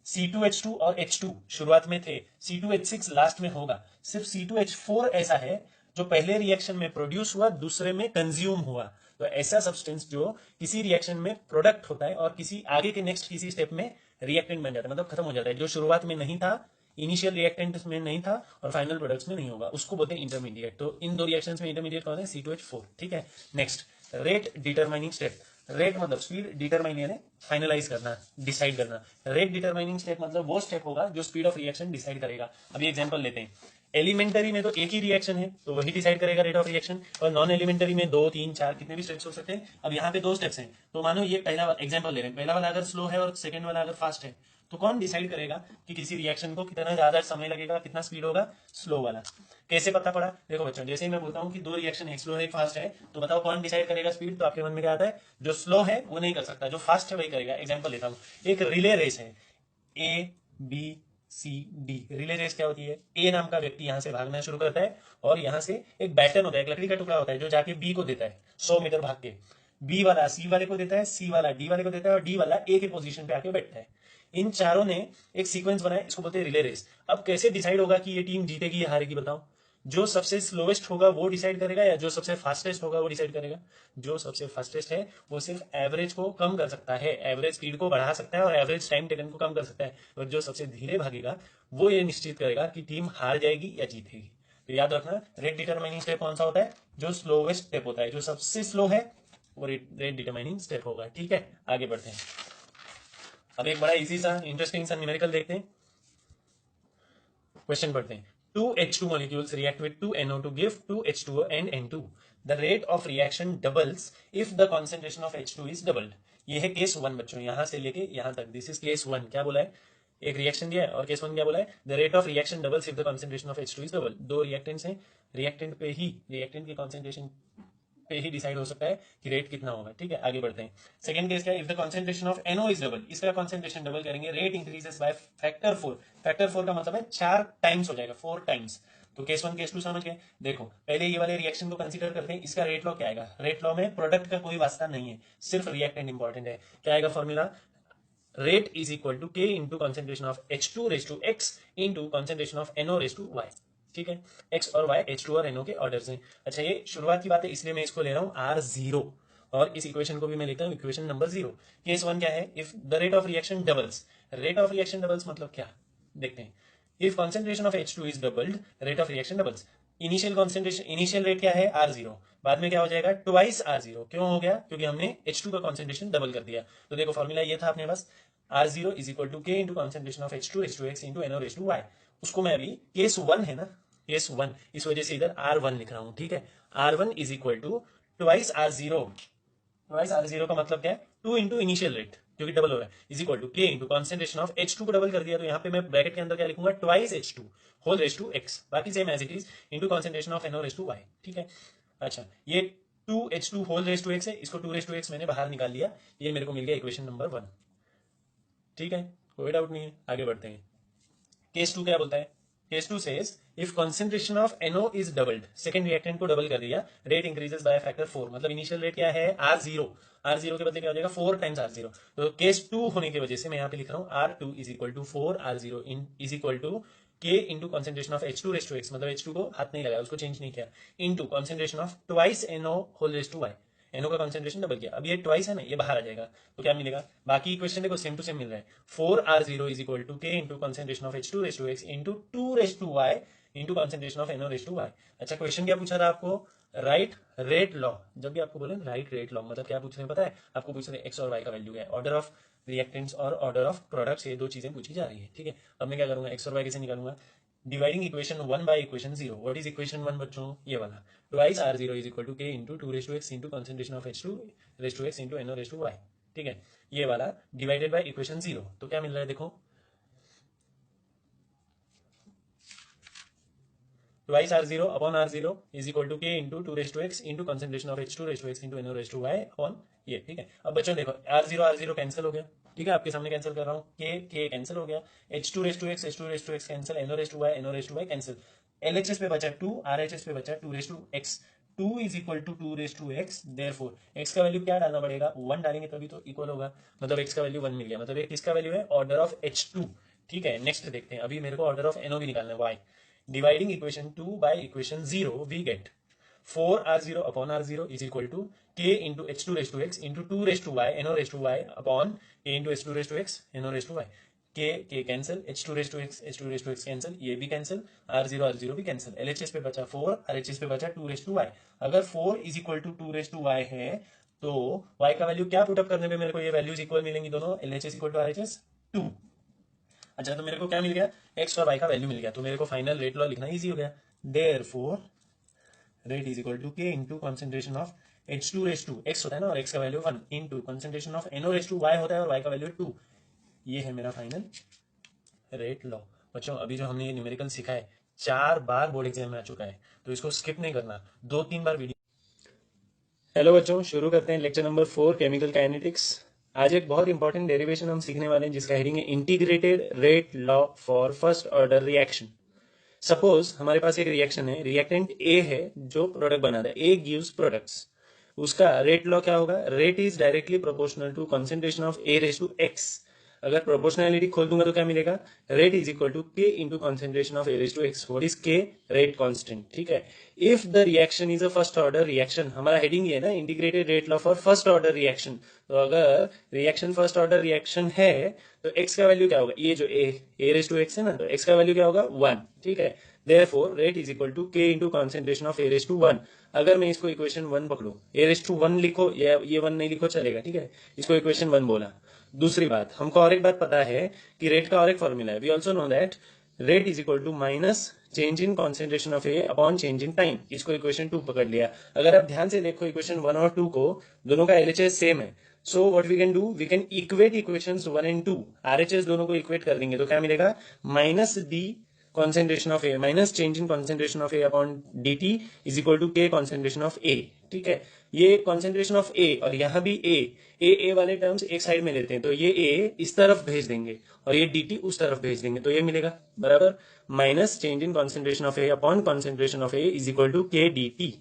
[SPEAKER 1] C2H2 और H2 शुरुआत में थे, C2H6 लास्ट में होगा। सिर्फ C2H4 ऐसा है जो पहले रिएक्शन में प्रोड्यूस हुआ, दूसरे में कंज्यूम हुआ। तो ऐसा सब्सटेंस जो किसी रिएक्शन में प्रोडक्ट होता है और किसी आगे के नेक्स्ट किसी स्टेप में रिएक्टेंट बन जाता है, मतलब खत्म हो जाता है, जो शुरुआत में नहीं था, इनिशियल रिएक्टेंट में नहीं था और फाइनल प्रोडक्ट्स में नहीं होगा, उसको बोलते हैं इंटरमीडिएट। तो इन दो रिएक्शंस में इंटरमीडिएट कौन है, C2H4, ठीक है। Next rate determining step. Rate मतलब स्पीड, डिटरमाइन यानी फाइनलाइज करना, डिसाइड करना। रेट डिटरमाइनिंग स्टेप मतलब वो स्टेप होगा जो स्पीड ऑफ रिएक्शन डिसाइड करेगा। अभी एग्जांपल लेते हैं, एलिमेंटरी में तो एक ही रिएक्शन है तो वही डिसाइड करेगा रेट ऑफ रिएक्शन, और नॉन एलिमेंटरी में 2 3 4 कितने भी स्टेप्स हो सकते हैं। अब यहाँ पे 2 स्टेप्स हैं, तो मानो ये पहला एग्जांपल ले रहे हैं, पहला वाला अगर स्लो है और सेकंड वाला अगर फास्ट है, तो कौन डिसाइड करेगा कि किसी रिएक्शन को कितना ज्यादा समय लगेगा, कितना स्पीड होगा, स्लो वाला। कैसे पता पड़ा, देखो बच्चों जैसे ही मैं बोलता हूँ कि 2 रिएक्शन है, स्लो है फास्ट है, तो बताओ कौन डिसाइड करेगा स्पीड, तो आपके मन में क्या आता है, जो स्लो है वो नहीं कर सकता, जो फास्ट है वही करेगा। एग्जाम्पल लेता हूँ, एक रिले रेस है, ABCD रिले रेस क्या होती है, ए नाम का व्यक्ति यहाँ से भागना शुरू करता है और यहाँ से एक बैटन होता है, एक लकड़ी का टुकड़ा होता है जो जाके बी को देता है 100 मीटर भाग के, बी वाला सी वाले को देता है, सी वाला डी वाले को देता है और डी वाला ए के पोजीशन पे आके बैठता है। इन चारों ने एक सीक्वेंस बनाया, इसको बोलते हैं रिले रेस। अब कैसे डिसाइड होगा कि ये टीम जीतेगी या हारेगी, बताओ। जो सबसे स्लोएस्ट होगा वो डिसाइड करेगा या जो सबसे फास्टेस्ट होगा वो डिसाइड करेगा? जो सबसे फास्टेस्ट है वो सिर्फ एवरेज को कम कर सकता है, एवरेज स्पीड को बढ़ा सकता है और एवरेज टाइम टेकन को कम कर सकता है, और जो सबसे धीरे भागेगा वो ये निश्चित करेगा कि टीम हार जाएगी या जीतेगी। तो याद रखना, रेट डिटरमाइनिंग स्टेप कौन सा होता है? जो स्लोवेस्ट स्टेप होता है, जो सबसे स्लो है वो रेट डिटरमाइनिंग स्टेप होगा। ठीक है, आगे बढ़ते हैं। अब एक बड़ा इजी सा इंटरेस्टिंग सा न्यूमेरिकल देखते हैं, क्वेश्चन पढ़ते हैं। 2 H2 molecules react with 2 NO to give 2 H2O and N2. The rate of reaction doubles if the concentration of H2 is doubled. ये है केस 1 बच्चों, यहां से लेके यहां तक, दिस इज केस 1। क्या बोला है? एक रिएक्शन दिया है और केस 1 क्या बोला है? The rate of reaction doubles if the concentration of H2 is double. दो रिएक्टेंट्स हैं, रिएक्टेंट पे ही, रिएक्टेंट की कंसंट्रेशन पे ही डिसाइड हो सकता है कि रेट कितना होगा। ठीक है, आगे बढ़ते हैं। सेकंड केस क्या है? If the concentration of NO is double, इसका कंसंट्रेशन डबल करेंगे, rate increases by factor 4। Factor 4 का मतलब है 4 टाइम्स हो जाएगा, 4 टाइम्स। तो केस 1 केस 2 समझ गए। देखो पहले ये वाले रिएक्शन को कंसीडर करते हैं, इसका रेट लॉ क्या आएगा? रेट लॉ में प्रोडक्ट का कोई वास्ता नहीं है, सिर्फ रिएक्टेंट इंपॉर्टेंट है। क्या आएगा formula? Rate is equal to K into concentration of H2 raise to X into concentration of NO raise to Y। ठीक है, X और Y H2 और NO के ऑर्डर्स हैं। अच्छा, ये शुरुआत की बात है इसलिए मैं इसको ले रहा हूं R0, और इस इक्वेशन को भी मैं लिखता हूं इक्वेशन नंबर 0। केस 1 क्या है? If the rate of reaction doubles, rate of reaction doubles मतलब क्या देखते हैं। If concentration of H2 is doubled, rate of reaction doubles. Initial concentration, initial rate क्या है? R0, बाद में क्या हो जाएगा? Twice R0। क्यों हो गया? क्योंकि हमने H2 का कॉन्सेंट्रेशन डबल कर दिया। तो देखो फॉर्मूला ये था अपने पास, R0 is equal to K into concentration of H2 raise to X into NO raise to Y। उसको मैं अभी केस 1 है ना, केस 1, इस वजह से इधर R1 लिख रहा हूं। ठीक है, R1 is equal to twice R0। Twice R0 का मतलब क्या है? 2 इंटू इनिशियल रेट, क्योंकि डबल हो रहा है, is equal to K into concentration of H2 को डबल कर दिया, तो यहाँ पे मैं ब्रैकेट के अंदर क्या लिखूंगा? Twice H2 whole raise to X, बाकी same as it is, into concentration of NO raise to Y। ठीक है, अच्छा ये 2H2 whole raise to X है, इसको 2 रेस टू X मैंने बाहर निकाल लिया, ये मेरे को मिल गया इक्वेशन नंबर 1। ठीक है, कोई डाउट नहीं है, आगे बढ़ते हैं। केस 2 क्या बोलता है? Case 2 says if concentration of NO is doubled, second reactant को डबल कर दिया, रेट इंक्रीजेस बाय फैक्टर 4। मतलब इनिशियल रेट क्या है? R0, R0 के बदले क्या हो जाएगा? 4 टाइम्स R0। तो केस 2 होने की वजह से मैं यहाँ पे लिख रहा हूँ R2 is equal to 4 R0 is equal to K into concentration of H2 raise to X, मतलब H2 को हाथ नहीं लगाया, उसको चेंज नहीं किया, into concentration of twice NO whole raise to Y। NO का कंसंट्रेशन डबल किया, अब ये ट्वाइस है ना, ये बाहर आ जाएगा, तो क्या मिलेगा? बाकी इक्वेशन देखो सेम टू सेम मिल रहा है। 4R0 is equal to K into concentration of H2 raise to X into 2 raise to Y into concentration of NO raise to Y। अच्छा, क्वेश्चन क्या पूछा था आपको? Write rate law. जब भी आपको बोले राइट रेट लॉ, मतलब क्या पूछ रहे हैं पता है? आपको पूछ रहे हैं X और Y का वैल्यू है, ऑर्डर ऑफ रिएक्टेंट्स और ऑर्डर ऑफ प्रोडक्ट्स, ये दो चीजें पूछी जा रही है। ठीक है, अब मैं क्या करूंगा? X और Y कैसे निकालूंगा? Dividing equation 1 by equation 0। What is equation 1 बच्चों? ये वाला, twice R0 is equal to K into 2 raise to X into concentration of H2 raise to X into NO raise to Y। ठीक है, ये वाला डिवाइडेड बाय इक्वेशन 0। तो क्या मिल रहा है देखो, twice R0 upon R0 is equal to K into 2 raise to X into concentration of H2 raise to X into NO raise to Y upon ये। ठीक है, अब बच्चों देखो R0 कैंसिल हो गया, ठीक है, आपके सामने कैंसिल कर रहा हूँ, K कैंसिल हो गया, H2 raise to X cancel, NO raise to Y cancel, LHS पे बचा 2, RHS पे बचा 2 raise to X। 2 is equal to 2 raise to X, therefore X का वैल्यू क्या डालना पड़ेगा? 1 डालेंगे तभी तो इक्वल होगा, मतलब X का वैल्यू 1 मिल गया, मतलब ये किसका वैल्यू है? Order of H2। ठीक है, नेक्स्ट देखते हैं, अभी मेरे को ऑर्डर ऑफ NO भी निकालना है, Y। Dividing equation 2 by equation 0 we get 4R0 upon R0 is equal to K into H2 raise to X into 2 raise to Y NO raise to Y upon K into H2 raise to X NO raise to Y। K cancel, H2 raise to X cancel, ये भी cancel, R0 भी cancel, LHS पे बचा 4, RHS पे बचा 2 raise to Y। अगर 4 is equal to 2 raise to Y है तो Y का वैल्यू क्या पुटअप करने पे मेरे को ये वैल्यूज इक्वल मिलेंगी दोनों, LHS इक्वल टू RHS 2। अच्छा, तो मेरे को क्या मिल गया? X और Y का वैल्यू मिल गया, तो मेरे को फाइनल रेट लॉ लिखना इजी हो गया। Therefore rate is equal to K into concentration of H2 raise to X होता है ना, और X का value 1 into concentration of NO raise to Y होता है और Y का वैल्यू 2। ये है मेरा फाइनल रेट लॉ। बच्चों अभी जो हमने ये न्यूमेरिकल सीखा है 4 बार बोर्ड एग्जाम में आ चुका है, तो इसको स्किप नहीं करना, 2-3 बार वीडियो। हेलो बच्चों, शुरू करते हैं लेक्चर नंबर 4 केमिकल काइनेटिक्स। आज एक बहुत इंपॉर्टेंट डेरिवेशन हम सीखने वाले हैं जिसका हेडिंग है integrated rate law for first order reaction. Suppose हमारे पास एक रिएक्शन है, रिएक्टेंट ए है जो प्रोडक्ट बना रहा है, ए गिव्स प्रोडक्ट्स, उसका रेट लॉ क्या होगा? Rate is directly proportional to concentration of A raise to X. अगर प्रोपोर्शनैलिटी खोल दूंगा तो क्या मिलेगा, rate is equal to K into concentration of A raise to X. What is K, rate constant. ठीक है. If the reaction is a first order reaction, हमारा heading ये है ना, integrated rate law for first order reaction. तो अगर reaction first order reaction है तो एक्स का वैल्यू क्या होगा, ये जो ए रेज टू एक्स है ना, तो एक्स का वैल्यू क्या होगा 1. ठीक है. Therefore, rate is equal to k into concentration of a raised to 1. अगर मैं इसको इक्वेशन 1 पकड़ू, a raised to 1 लिखो या ये 1 नहीं लिखो चलेगा. ठीक है. इसको इक्वेशन 1 बोला. दूसरी बात, हमको और एक बात पता है कि रेट का और एक फॉर्मूला है. We also know that rate is equal to minus change in concentration of A upon change in time. इसको इक्वेशन 2 पकड़ लिया. अगर आप ध्यान से देखो इक्वेशन 1 और 2 को, दोनों का एलएचएस सेम है. So what we can do, we can equate equations 1 and 2. RHS दोनों को इक्वेट कर देंगे तो क्या मिलेगा, minus d concentration of A minus change in concentration of A upon dt is equal to K concentration of A. ठीक है. ये concentration of A और यहाँ भी A वाले टर्म्स एक साइड में लेते हैं तो ये A इस तरफ भेज देंगे और ये dt उस तरफ भेज देंगे तो ये मिलेगा बराबर minus change in concentration of A upon concentration of A is equal to K dt.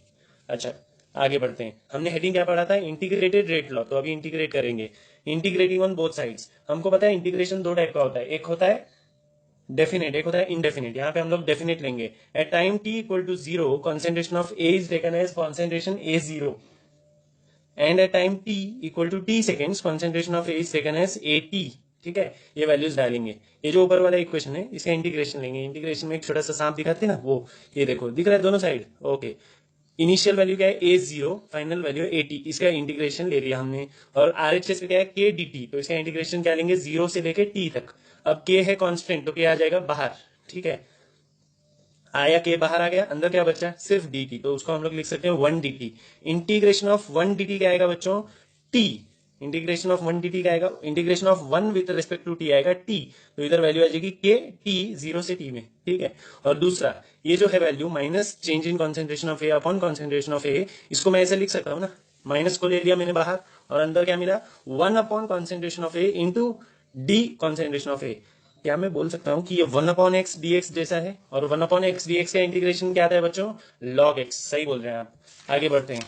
[SPEAKER 1] अच्छा, आगे बढ़ते हैं. हमने हेडिंग क्या पढ़ा था, इंटीग्रेटेड रेट लॉ. तो अभी इंटीग्रेट करेंगे. Integrating on both sides. हमको पता है इंटीग्रेशन दो टाइप का होता है, एक होता है डेफिनेट, एक होता है इनडेफिनेट. यहाँ पे हम लोग डेफिनेट लेंगे. At time t equal to 0 concentration of A is taken as concentration A0 and at time t equal to t seconds concentration of A is taken as AT. ठीक है. ये वैल्यूज डालेंगे. ये जो ऊपर वाला इक्वेशन है इसका इंटीग्रेशन लेंगे. इंटीग्रेशन में एक छोटा सा सांप दिखाते हैं ना, वो ये देखो दिख रहा है दोनों साइड. ओके. इनिशियल वैल्यू क्या है A0, फाइनल वैल्यू AT. इसका इंटीग्रेशन ले लिया हमने. और RHS पे क्या है K dt. तो इसका इंटीग्रेशन क्या लेंगे, 0 से लेके t तक. अब K है कांस्टेंट तो K आ जाएगा बाहर. ठीक है. आया K बाहर आ गया, अंदर क्या बचा, सिर्फ dt. तो उसको हम लोग लिख सकते हैं 1 dt. इंटीग्रेशन ऑफ 1 dt क्या आएगा बच्चों, t. इंटीग्रेशन ऑफ 1 dt क्या आएगा, integration of 1 with respect to t आएगा t. तो इधर वैल्यू आ जाएगी K t 0 से t में. ठीक है. और दूसरा ये जो है value minus change in concentration of A upon concentration of A, इसको मैं ऐसे लिख सकता हूँ ना, माइनस को ले लिया मैंने बाहर और अंदर क्या मिला, 1 upon concentration of A into D concentration of A. क्या मैं बोल सकता हूँ कि ये 1 अपॉन एक्स डी एक्स जैसा है. और 1 अपॉन एक्स डी एक्स का इंटीग्रेशन क्या आता है बच्चों, लॉग एक्स. सही बोल रहे हैं आप. आगे बढ़ते हैं.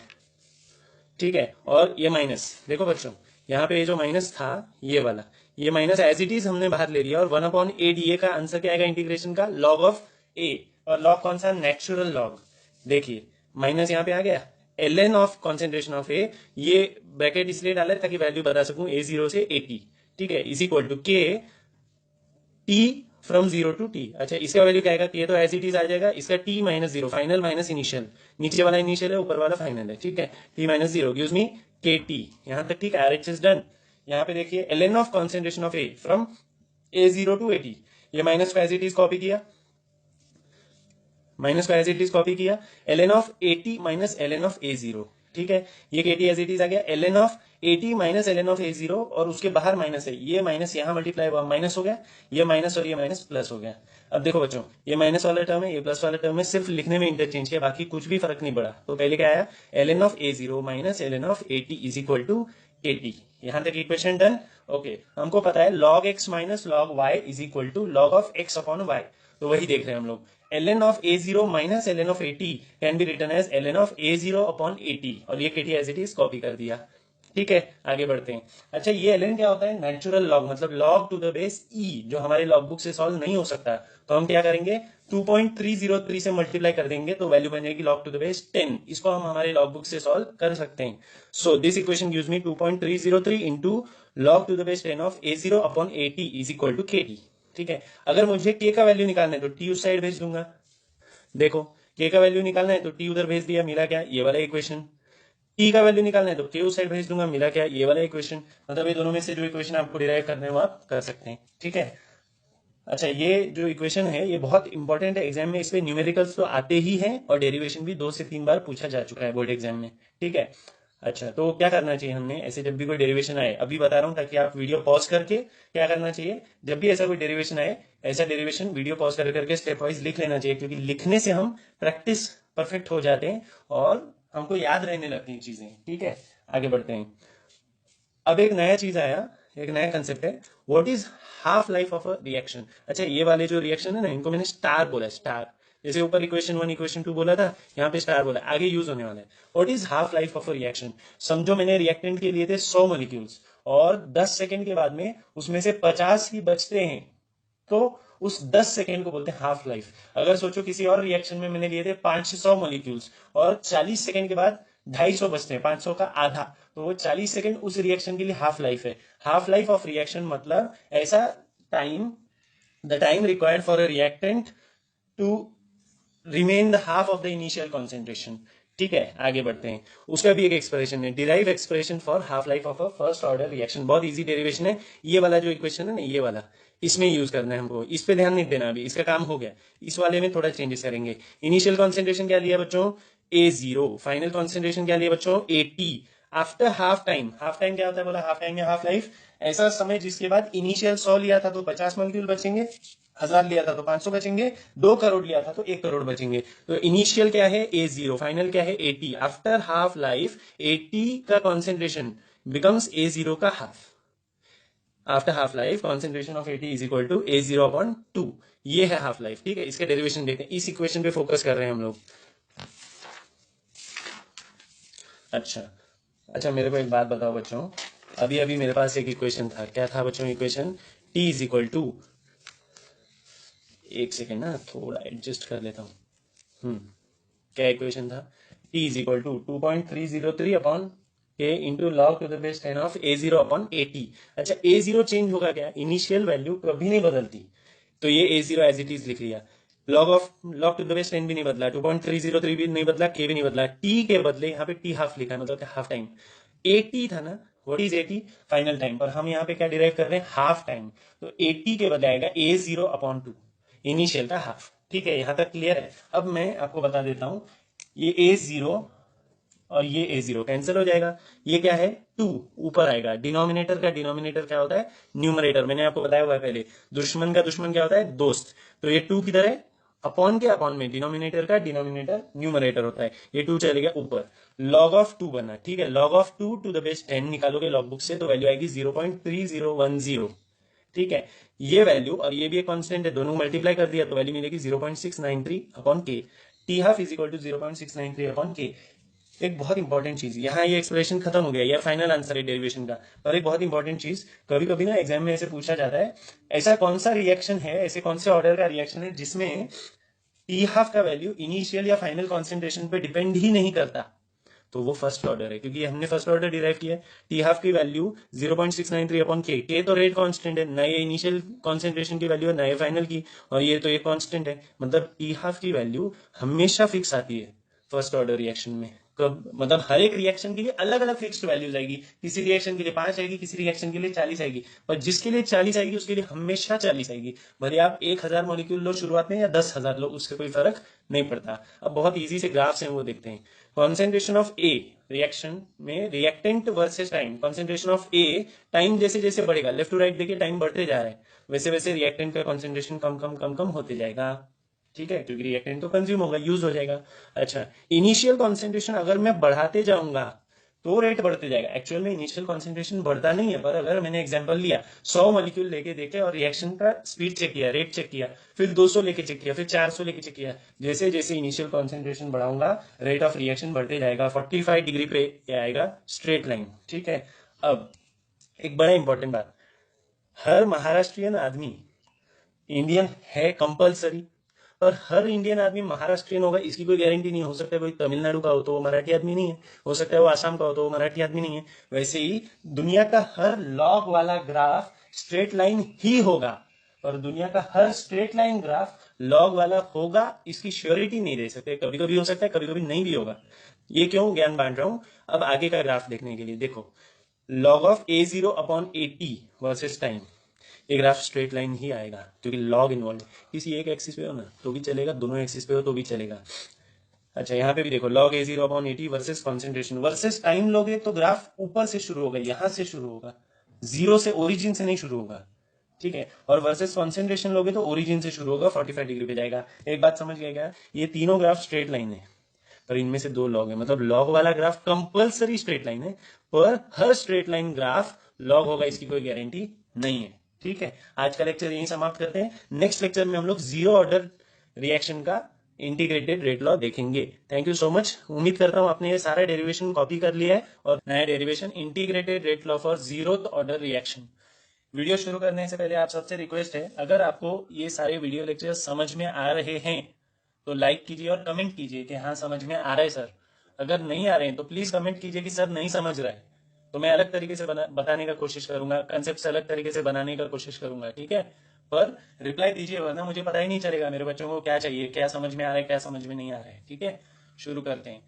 [SPEAKER 1] ठीक है. और ये माइनस देखो बच्चों, यहाँ पे ये जो माइनस था ये वाला, ये माइनस एज इट इज हमने बाहर ले लिया. और 1 अपॉन ए डी ए का आंसर क्या आएगा इंटीग्रेशन का, लॉग ऑफ ए. और लॉग कौन सा, नेचुरल लॉग. देखिए माइनस यहाँ पे आ गया, ln ऑफ कॉन्सेंट्रेशन ऑफ ए. ये ब्रैकेट इसलिए डाला है ताकि वैल्यू बता सकूं A0 से AT. ठीक है. इज इक्वल टू के टी फ्रॉम 0 टू t. अच्छा, इसका वैल्यू क्या आएगा, ये तो एज इट इज आ जाएगा. इसका t minus 0, final minus initial. नीचे वाला इनिशियल है, ऊपर वाला फाइनल है. ठीक है. t minus 0 gives me kt. यहां तक ठीक है. RHS done. यहाँ पे देखिए ln of concentration of A from A0 to AT. ये माइनस को एज इट इज कॉपी किया, माइनस को एज इट इज कॉपी किया. ln of AT minus ln of A0. ठीक है. ये KT एज इट इज आ गया. ln of AT minus ln of A0 और उसके बाहर माइनस है, ये माइनस यहाँ मल्टीप्लाई हुआ, माइनस हो गया. ये माइनस और ये माइनस प्लस हो गया. अब देखो बच्चों, ये माइनस वाला टर्म है, ये प्लस वाला टर्म है, सिर्फ लिखने में इंटरचेंज किया, बाकी कुछ भी फर्क नहीं पड़ा. तो पहले क्या आया, ln of A0 minus ln of AT is equal to KT. यहां तक इक्वेशन डन. ओके. हमको पता है log x minus log y is equal to log of x upon y. तो वही देख रहे हैं हम लोग. ln of A0 minus ln of AT can be written as ln of A0 upon AT. और ये KT as it is copy कर दिया. ठीक है. आगे बढ़ते हैं. अच्छा, ये ln क्या होता है, नेचुरल लॉग, मतलब log to the base e, जो हमारे लॉग बुक से सॉल्व नहीं हो सकता. तो हम क्या करेंगे, 2.303 से मल्टीप्लाई कर देंगे तो वैल्यू बन जाएगी log टू द बेस 10. इसको हम हमारे लॉग बुक से सॉल्व कर सकते हैं. So this equation gives me 2.303 into log to the base 10 of A0 upon AT is equal to KT. ठीक है. अगर मुझे k का वैल्यू निकालना है तो t उस साइड भेज दूंगा. देखो k का वैल्यू निकालना है तो t उधर भेज दिया, मिला क्या, ये वाला इक्वेशन. t का वैल्यू निकालना है तो k उस साइड भेज दूंगा, मिला क्या, ये वाला इक्वेशन. मतलब ये दोनों में से जो इक्वेशन आपको डिराइव करने वो आप कर सकते हैं. ठीक है. अच्छा, ये जो इक्वेशन है ये बहुत इंपॉर्टेंट है. एग्जाम में इस पे न्यूमेरिकल्स तो आते ही हैं और डेरिवेशन भी 2 से 3 बार पूछा जा चुका है बोर्ड एग्जाम में. ठीक है. अच्छा, तो क्या करना चाहिए हमने ऐसे, जब भी कोई डेरिवेशन आए, अभी बता रहा हूं ताकि आप वीडियो पॉज करके क्या करना चाहिए, जब भी ऐसा कोई डेरिवेशन आए, ऐसा डेरिवेशन वीडियो पॉज करके स्टेप वाइज लिख लेना चाहिए. क्योंकि लिखने से हम प्रैक्टिस परफेक्ट हो जाते हैं और हमको याद रहने लगती हैं चीजें. ठीक है. आगे बढ़ते हैं. अब एक नया चीज आया, एक नया कंसेप्ट है, what is half life of a reaction. अच्छा, ये वाले जो रिएक्शन है ना, इनको मैंने स्टार बोला, स्टार. जैसे ऊपर इक्वेशन 1 इक्वेशन 2 बोला था, यहाँ पे स्टार बोला, आगे यूज होने वाला है. What is half life of a reaction. समझो मैंने रिएक्टेंट के लिए थे 100 मॉलिक्यूल्स और 10 सेकंड के बाद में उसमें से 50 ही बचते हैं, तो उस 10 सेकंड को बोलते हैं हाफ लाइफ। अगर सोचो किसी और रिएक्शन में मैंने लिए थे 500 मॉलिक्यूल्स और 40 सेकंड के बाद 250 बचते हैं, 500 का आधा, तो वो 40 सेकंड उस रिएक्शन के लिए हाफ लाइफ है। हाफ लाइफ ऑफ रिएक्शन मतलब ऐसा time, the time required for a reactant to remain the half of the initial concentration. ठीक है, आगे बढ़ते हैं। उसका भी एक एक्सप्रेशन है, derive expression for half life of a first order reaction. बहुत इजी डेरिवेशन है, ये वाला जो इक्वेशन है ना, ये वाला, इसमें यूज करना है हमको, इस पे ध्यान नहीं देना, अभी इसका काम हो गया। इस वाले में थोड़ा चेंजेस करेंगे। इनिशियल कॉन्सेंट्रेशन क्या लिया बच्चों, A0। फाइनल कॉन्सेंट्रेशन क्या लिया बच्चों, AT। After half time, half time क्या होता है बोला, हाफ टाइम या हाफ लाइफ, ऐसा समय जिसके बाद इनिशियल 100 लिया था तो 50 मॉलिक्यूल बचेंगे, 1000 लिया था तो 500 बचेंगे, 2 करोड़ लिया था तो 1 करोड़ बचेंगे। तो इनिशियल क्या है A0, फाइनल क्या है AT। After half life AT का कॉन्सेंट्रेशन बिकम्स A0 का half. After half life concentration of AT is equal to A0/2। ये है हाफ लाइफ। ठीक है, इसके डेरिवेशन देखते हैं, इस इक्वेशन पे फोकस कर रहे हैं हम लोग। अच्छा, मेरे को एक बात बताओ बच्चों, अभी अभी मेरे पास एक इक्वेशन था, क्या था बच्चों equation, T is equal to, एक सेकेंड ना, थोड़ा एडजस्ट कर लेता हूँ। क्या इक्वेशन था, T is equal to 2.303 upon K into log to the base 10 of A0/AT। अच्छा, A0 चेंज होगा क्या, इनिशियल वैल्यू कभी नहीं बदलती, तो ये A0 एज इट इज लिख लिया। लॉग टू द बेस 10 भी नहीं बदला, 2.303 भी नहीं बदला, K भी नहीं बदला, T के बदले यहाँ पे T हाफ लिखा है, मतलब हाफ टाइम। AT था ना, what is AT, final time, पर हम यहाँ पे क्या डिराइव कर रहे हैं, हाफ टाइम। तो AT के बदले आएगा A0/2, इनिशियल का हाफ। ठीक है, यहां तक क्लियर है। अब मैं आपको बता देता हूं, ये A0 और ये A0 कैंसिल हो जाएगा, ये क्या है 2 ऊपर आएगा, डिनोमिनेटर का डिनोमिनेटर क्या होता है, न्यूमरेटर। मैंने आपको बताया हुआ है पहले, दुश्मन का दुश्मन क्या होता है, दोस्त। तो ये 2 किधर है, अपॉन के अपॉन में, डिनोमिनेटर का डिनोमिनेटर न्यूमरेटर होता है, ये 2 चलेगा ऊपर। लॉग ऑफ 2 बना, ठीक है, log of 2 to the base 10 निकालोगे लॉग बुक से तो वैल्यू आएगी 0.3010। ठीक है, ये वैल्यू और ये भी एक कांस्टेंट है, दोनों मल्टीप्लाई कर दिया तो वैल्यू मिलेगी 0.693 upon K. T half is equal to 0.693 upon K. एक बहुत इंपॉर्टेंट चीज, यहाँ ये एक्सप्रेशन खत्म हो गया, ये फाइनल आंसर है डेरिवेशन का। और एक बहुत इंपॉर्टेंट चीज, कभी कभी ना एग्जाम में ऐसे पूछा जाता है, ऐसा कौन सा रिएक्शन है, ऐसे कौन से ऑर्डर का रिएक्शन है जिसमें टी हाफ का वैल्यू इनिशियल या फाइनल कॉन्सेंट्रेशन पे डिपेंड ही नहीं करता, तो वो फर्स्ट ऑर्डर है, क्योंकि हमने फर्स्ट ऑर्डर डिराइव किया है। टी हाफ की वैल्यू 0.693 अपॉन के तो रेट कांस्टेंट है, नए इनिशियल कॉन्सेंट्रेशन की वैल्यू है, नए फाइनल की, और ये तो ये कांस्टेंट है, मतलब टी हाफ की वैल्यू हमेशा फिक्स आती है फर्स्ट ऑर्डर रिएक्शन में। कब, मतलब हर एक रिएक्शन के लिए अलग अलग फिक्स्ड वैल्यूज आएगी, किसी रिएक्शन के लिए 5 आएगी, किसी रिएक्शन के लिए 40 आएगी, और जिसके लिए 40 आएगी उसके लिए हमेशा 40 आएगी, भले आप 1000 मॉलिक्यूल लो शुरुआत में या 10,000 लो, उससे कोई फर्क नहीं पड़ता। अब बहुत इजी से ग्राफ्स हैं वो देखते हैं। कॉन्सेंट्रेशन ऑफ ए रिएक्शन में, reactant versus time, concentration of A, time जैसे जैसे बढ़ेगा, लेफ्ट टू राइट देखिए टाइम बढ़ते जा रहा है, वैसे वैसे रिएक्टेंट का कॉन्सेंट्रेशन कम कम कम कम होते जाएगा। ठीक है, क्योंकि रिएक्टेंट तो कंज्यूम होगा, यूज हो जाएगा। अच्छा, इनिशियल कॉन्सेंट्रेशन अगर मैं बढ़ाते जाऊंगा तो रेट बढ़ते जाएगा। एक्चुअल में इनिशियल कॉन्सेंट्रेशन बढ़ता नहीं है, पर अगर मैंने एग्जांपल लिया 100 मॉलिक्यूल लेके देखे और रिएक्शन का स्पीड चेक किया, रेट चेक किया, फिर 200 लेके चेक किया, फिर 400 लेके चेक किया, जैसे जैसे इनिशियल कॉन्सेंट्रेशन बढ़ाऊंगा रेट ऑफ रिएक्शन बढ़ते जाएगा, 45 डिग्री पे आएगा स्ट्रेट लाइन। ठीक है, अब एक बड़ा इंपॉर्टेंट बात, हर महाराष्ट्रियन आदमी इंडियन है कंपलसरी, पर हर इंडियन आदमी महाराष्ट्रियन होगा इसकी कोई गारंटी नहीं। हो सकता है कोई तमिलनाडु का हो तो वो मराठी आदमी नहीं है, हो सकता है वो आसाम का हो तो वो मराठी आदमी नहीं है। वैसे ही दुनिया का हर लॉग वाला ग्राफ स्ट्रेट लाइन ही होगा, और दुनिया का हर स्ट्रेट लाइन ग्राफ लॉग वाला होगा इसकी श्योरिटी नहीं दे सकते, कभी कभी हो सकता है, कभी कभी नहीं भी होगा। ये क्यों ज्ञान बांट रहा हूं, अब आगे का ग्राफ देखने के लिए देखो, log of A0/AT versus time, ये ग्राफ स्ट्रेट लाइन ही आएगा क्योंकि लॉग इन्वॉल्व, किसी एक एक्सिस पे हो ना तो भी चलेगा, दोनों एक्सिस पे हो तो भी चलेगा। अच्छा, यहाँ पे भी देखो log A0/AT versus concentration versus time लोगे तो ग्राफ ऊपर से शुरू होगा, यहां से शुरू होगा, जीरो से, ओरिजिन से नहीं शुरू होगा। ठीक है, और वर्सेस कॉन्सेंट्रेशन लोगे तो ओरिजिन से शुरू होगा, 45 डिग्री पे जाएगा। एक बात समझ गया क्या, ये तीनों ग्राफ स्ट्रेट लाइन है, पर इनमें से 2 लॉग है, मतलब लॉग वाला ग्राफ कंपलसरी स्ट्रेट लाइन है, पर हर स्ट्रेट लाइन ग्राफ लॉग होगा इसकी कोई गारंटी नहीं है। ठीक है, आज का लेक्चर यहीं समाप्त करते हैं। नेक्स्ट लेक्चर में हम लोग जीरो ऑर्डर रिएक्शन का इंटीग्रेटेड रेट लॉ देखेंगे। Thank you so much. उम्मीद करता हूँ आपने ये सारा डेरिवेशन कॉपी कर लिया है और नया derivation integrated rate law for zeroth order reaction. Video शुरू करने से पहले आप सबसे रिक्वेस्ट है, अगर आपको ये सारे वीडियो लेक्चर्स समझ में आ रहे हैं तो लाइक कीजिए और कमेंट कीजिए कि हाँ समझ में आ रहा है सर। अगर नहीं आ रहे हैं तो प्लीज कमेंट कीजिए कि सर नहीं समझ रहा है, तो मैं अलग तरीके से बताने का कोशिश करूंगा, कंसेप्ट अलग तरीके से बनाने का कोशिश करूंगा, ठीक है। पर रिप्लाई दीजिए वरना मुझे पता ही नहीं चलेगा मेरे बच्चों को क्या चाहिए, क्या समझ में आ रहा है, क्या समझ में नहीं आ रहा है, ठीक है। शुरू करते हैं।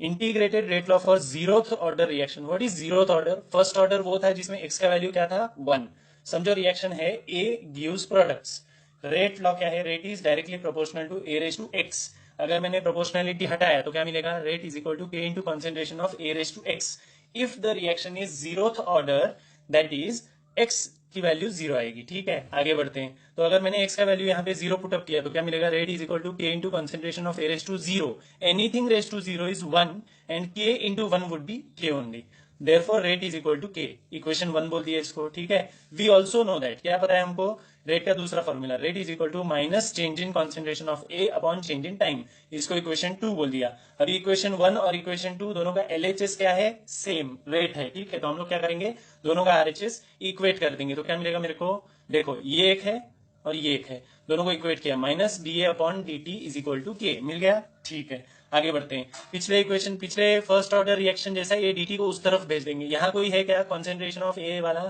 [SPEAKER 1] Integrated rate law for zeroth order reaction. What is zeroth order? First order वो था जिसमें एक्स का वैल्यू क्या था, 1। समझो रिएक्शन है A gives products. Rate law क्या है? Rate is directly proportional to A raise to X. अगर मैंने प्रोपोर्शनलिटी हटाया तो क्या मिलेगा? Rate is equal to K into concentration of A raise to X. If the reaction is zeroth order that is X की value 0 आएगी, ठीक है। आगे बढ़ते हैं। तो अगर मैंने x का वैल्यू यहाँ पे 0 पुटअप किया तो क्या मिलेगा? Rate is equal to K into concentration of A raise to 0। Anything raise to 0 is 1 and k into 1 would be k only. Therefore rate is equal to k। इक्वेशन 1 बोल दिया इसको, ठीक है। वी ऑल्सो नो दैट, क्या पता है हमको? रेट का दूसरा formula, rate is equal to minus change in concentration of A upon change in time. इसको इक्वेशन 2 बोल दिया। अभी इक्वेशन 1 और इक्वेशन 2 दोनों का LHS क्या है? सेम रेट है, ठीक है। तो हम लोग क्या करेंगे? दोनों का RHS इक्वेट कर देंगे। तो क्या मिलेगा मेरे को? देखो ये एक है और ये एक है, दोनों को इक्वेट किया, minus DA upon DT is equal to K। मिल गया, ठीक है। आगे बढ़ते हैं। पिछले इक्वेशन, पिछले फर्स्ट ऑर्डर रिएक्शन जैसा ये dt को उस तरफ भेज देंगे। यहाँ कोई है क्या? कॉन्सेंट्रेशन ऑफ ए वाला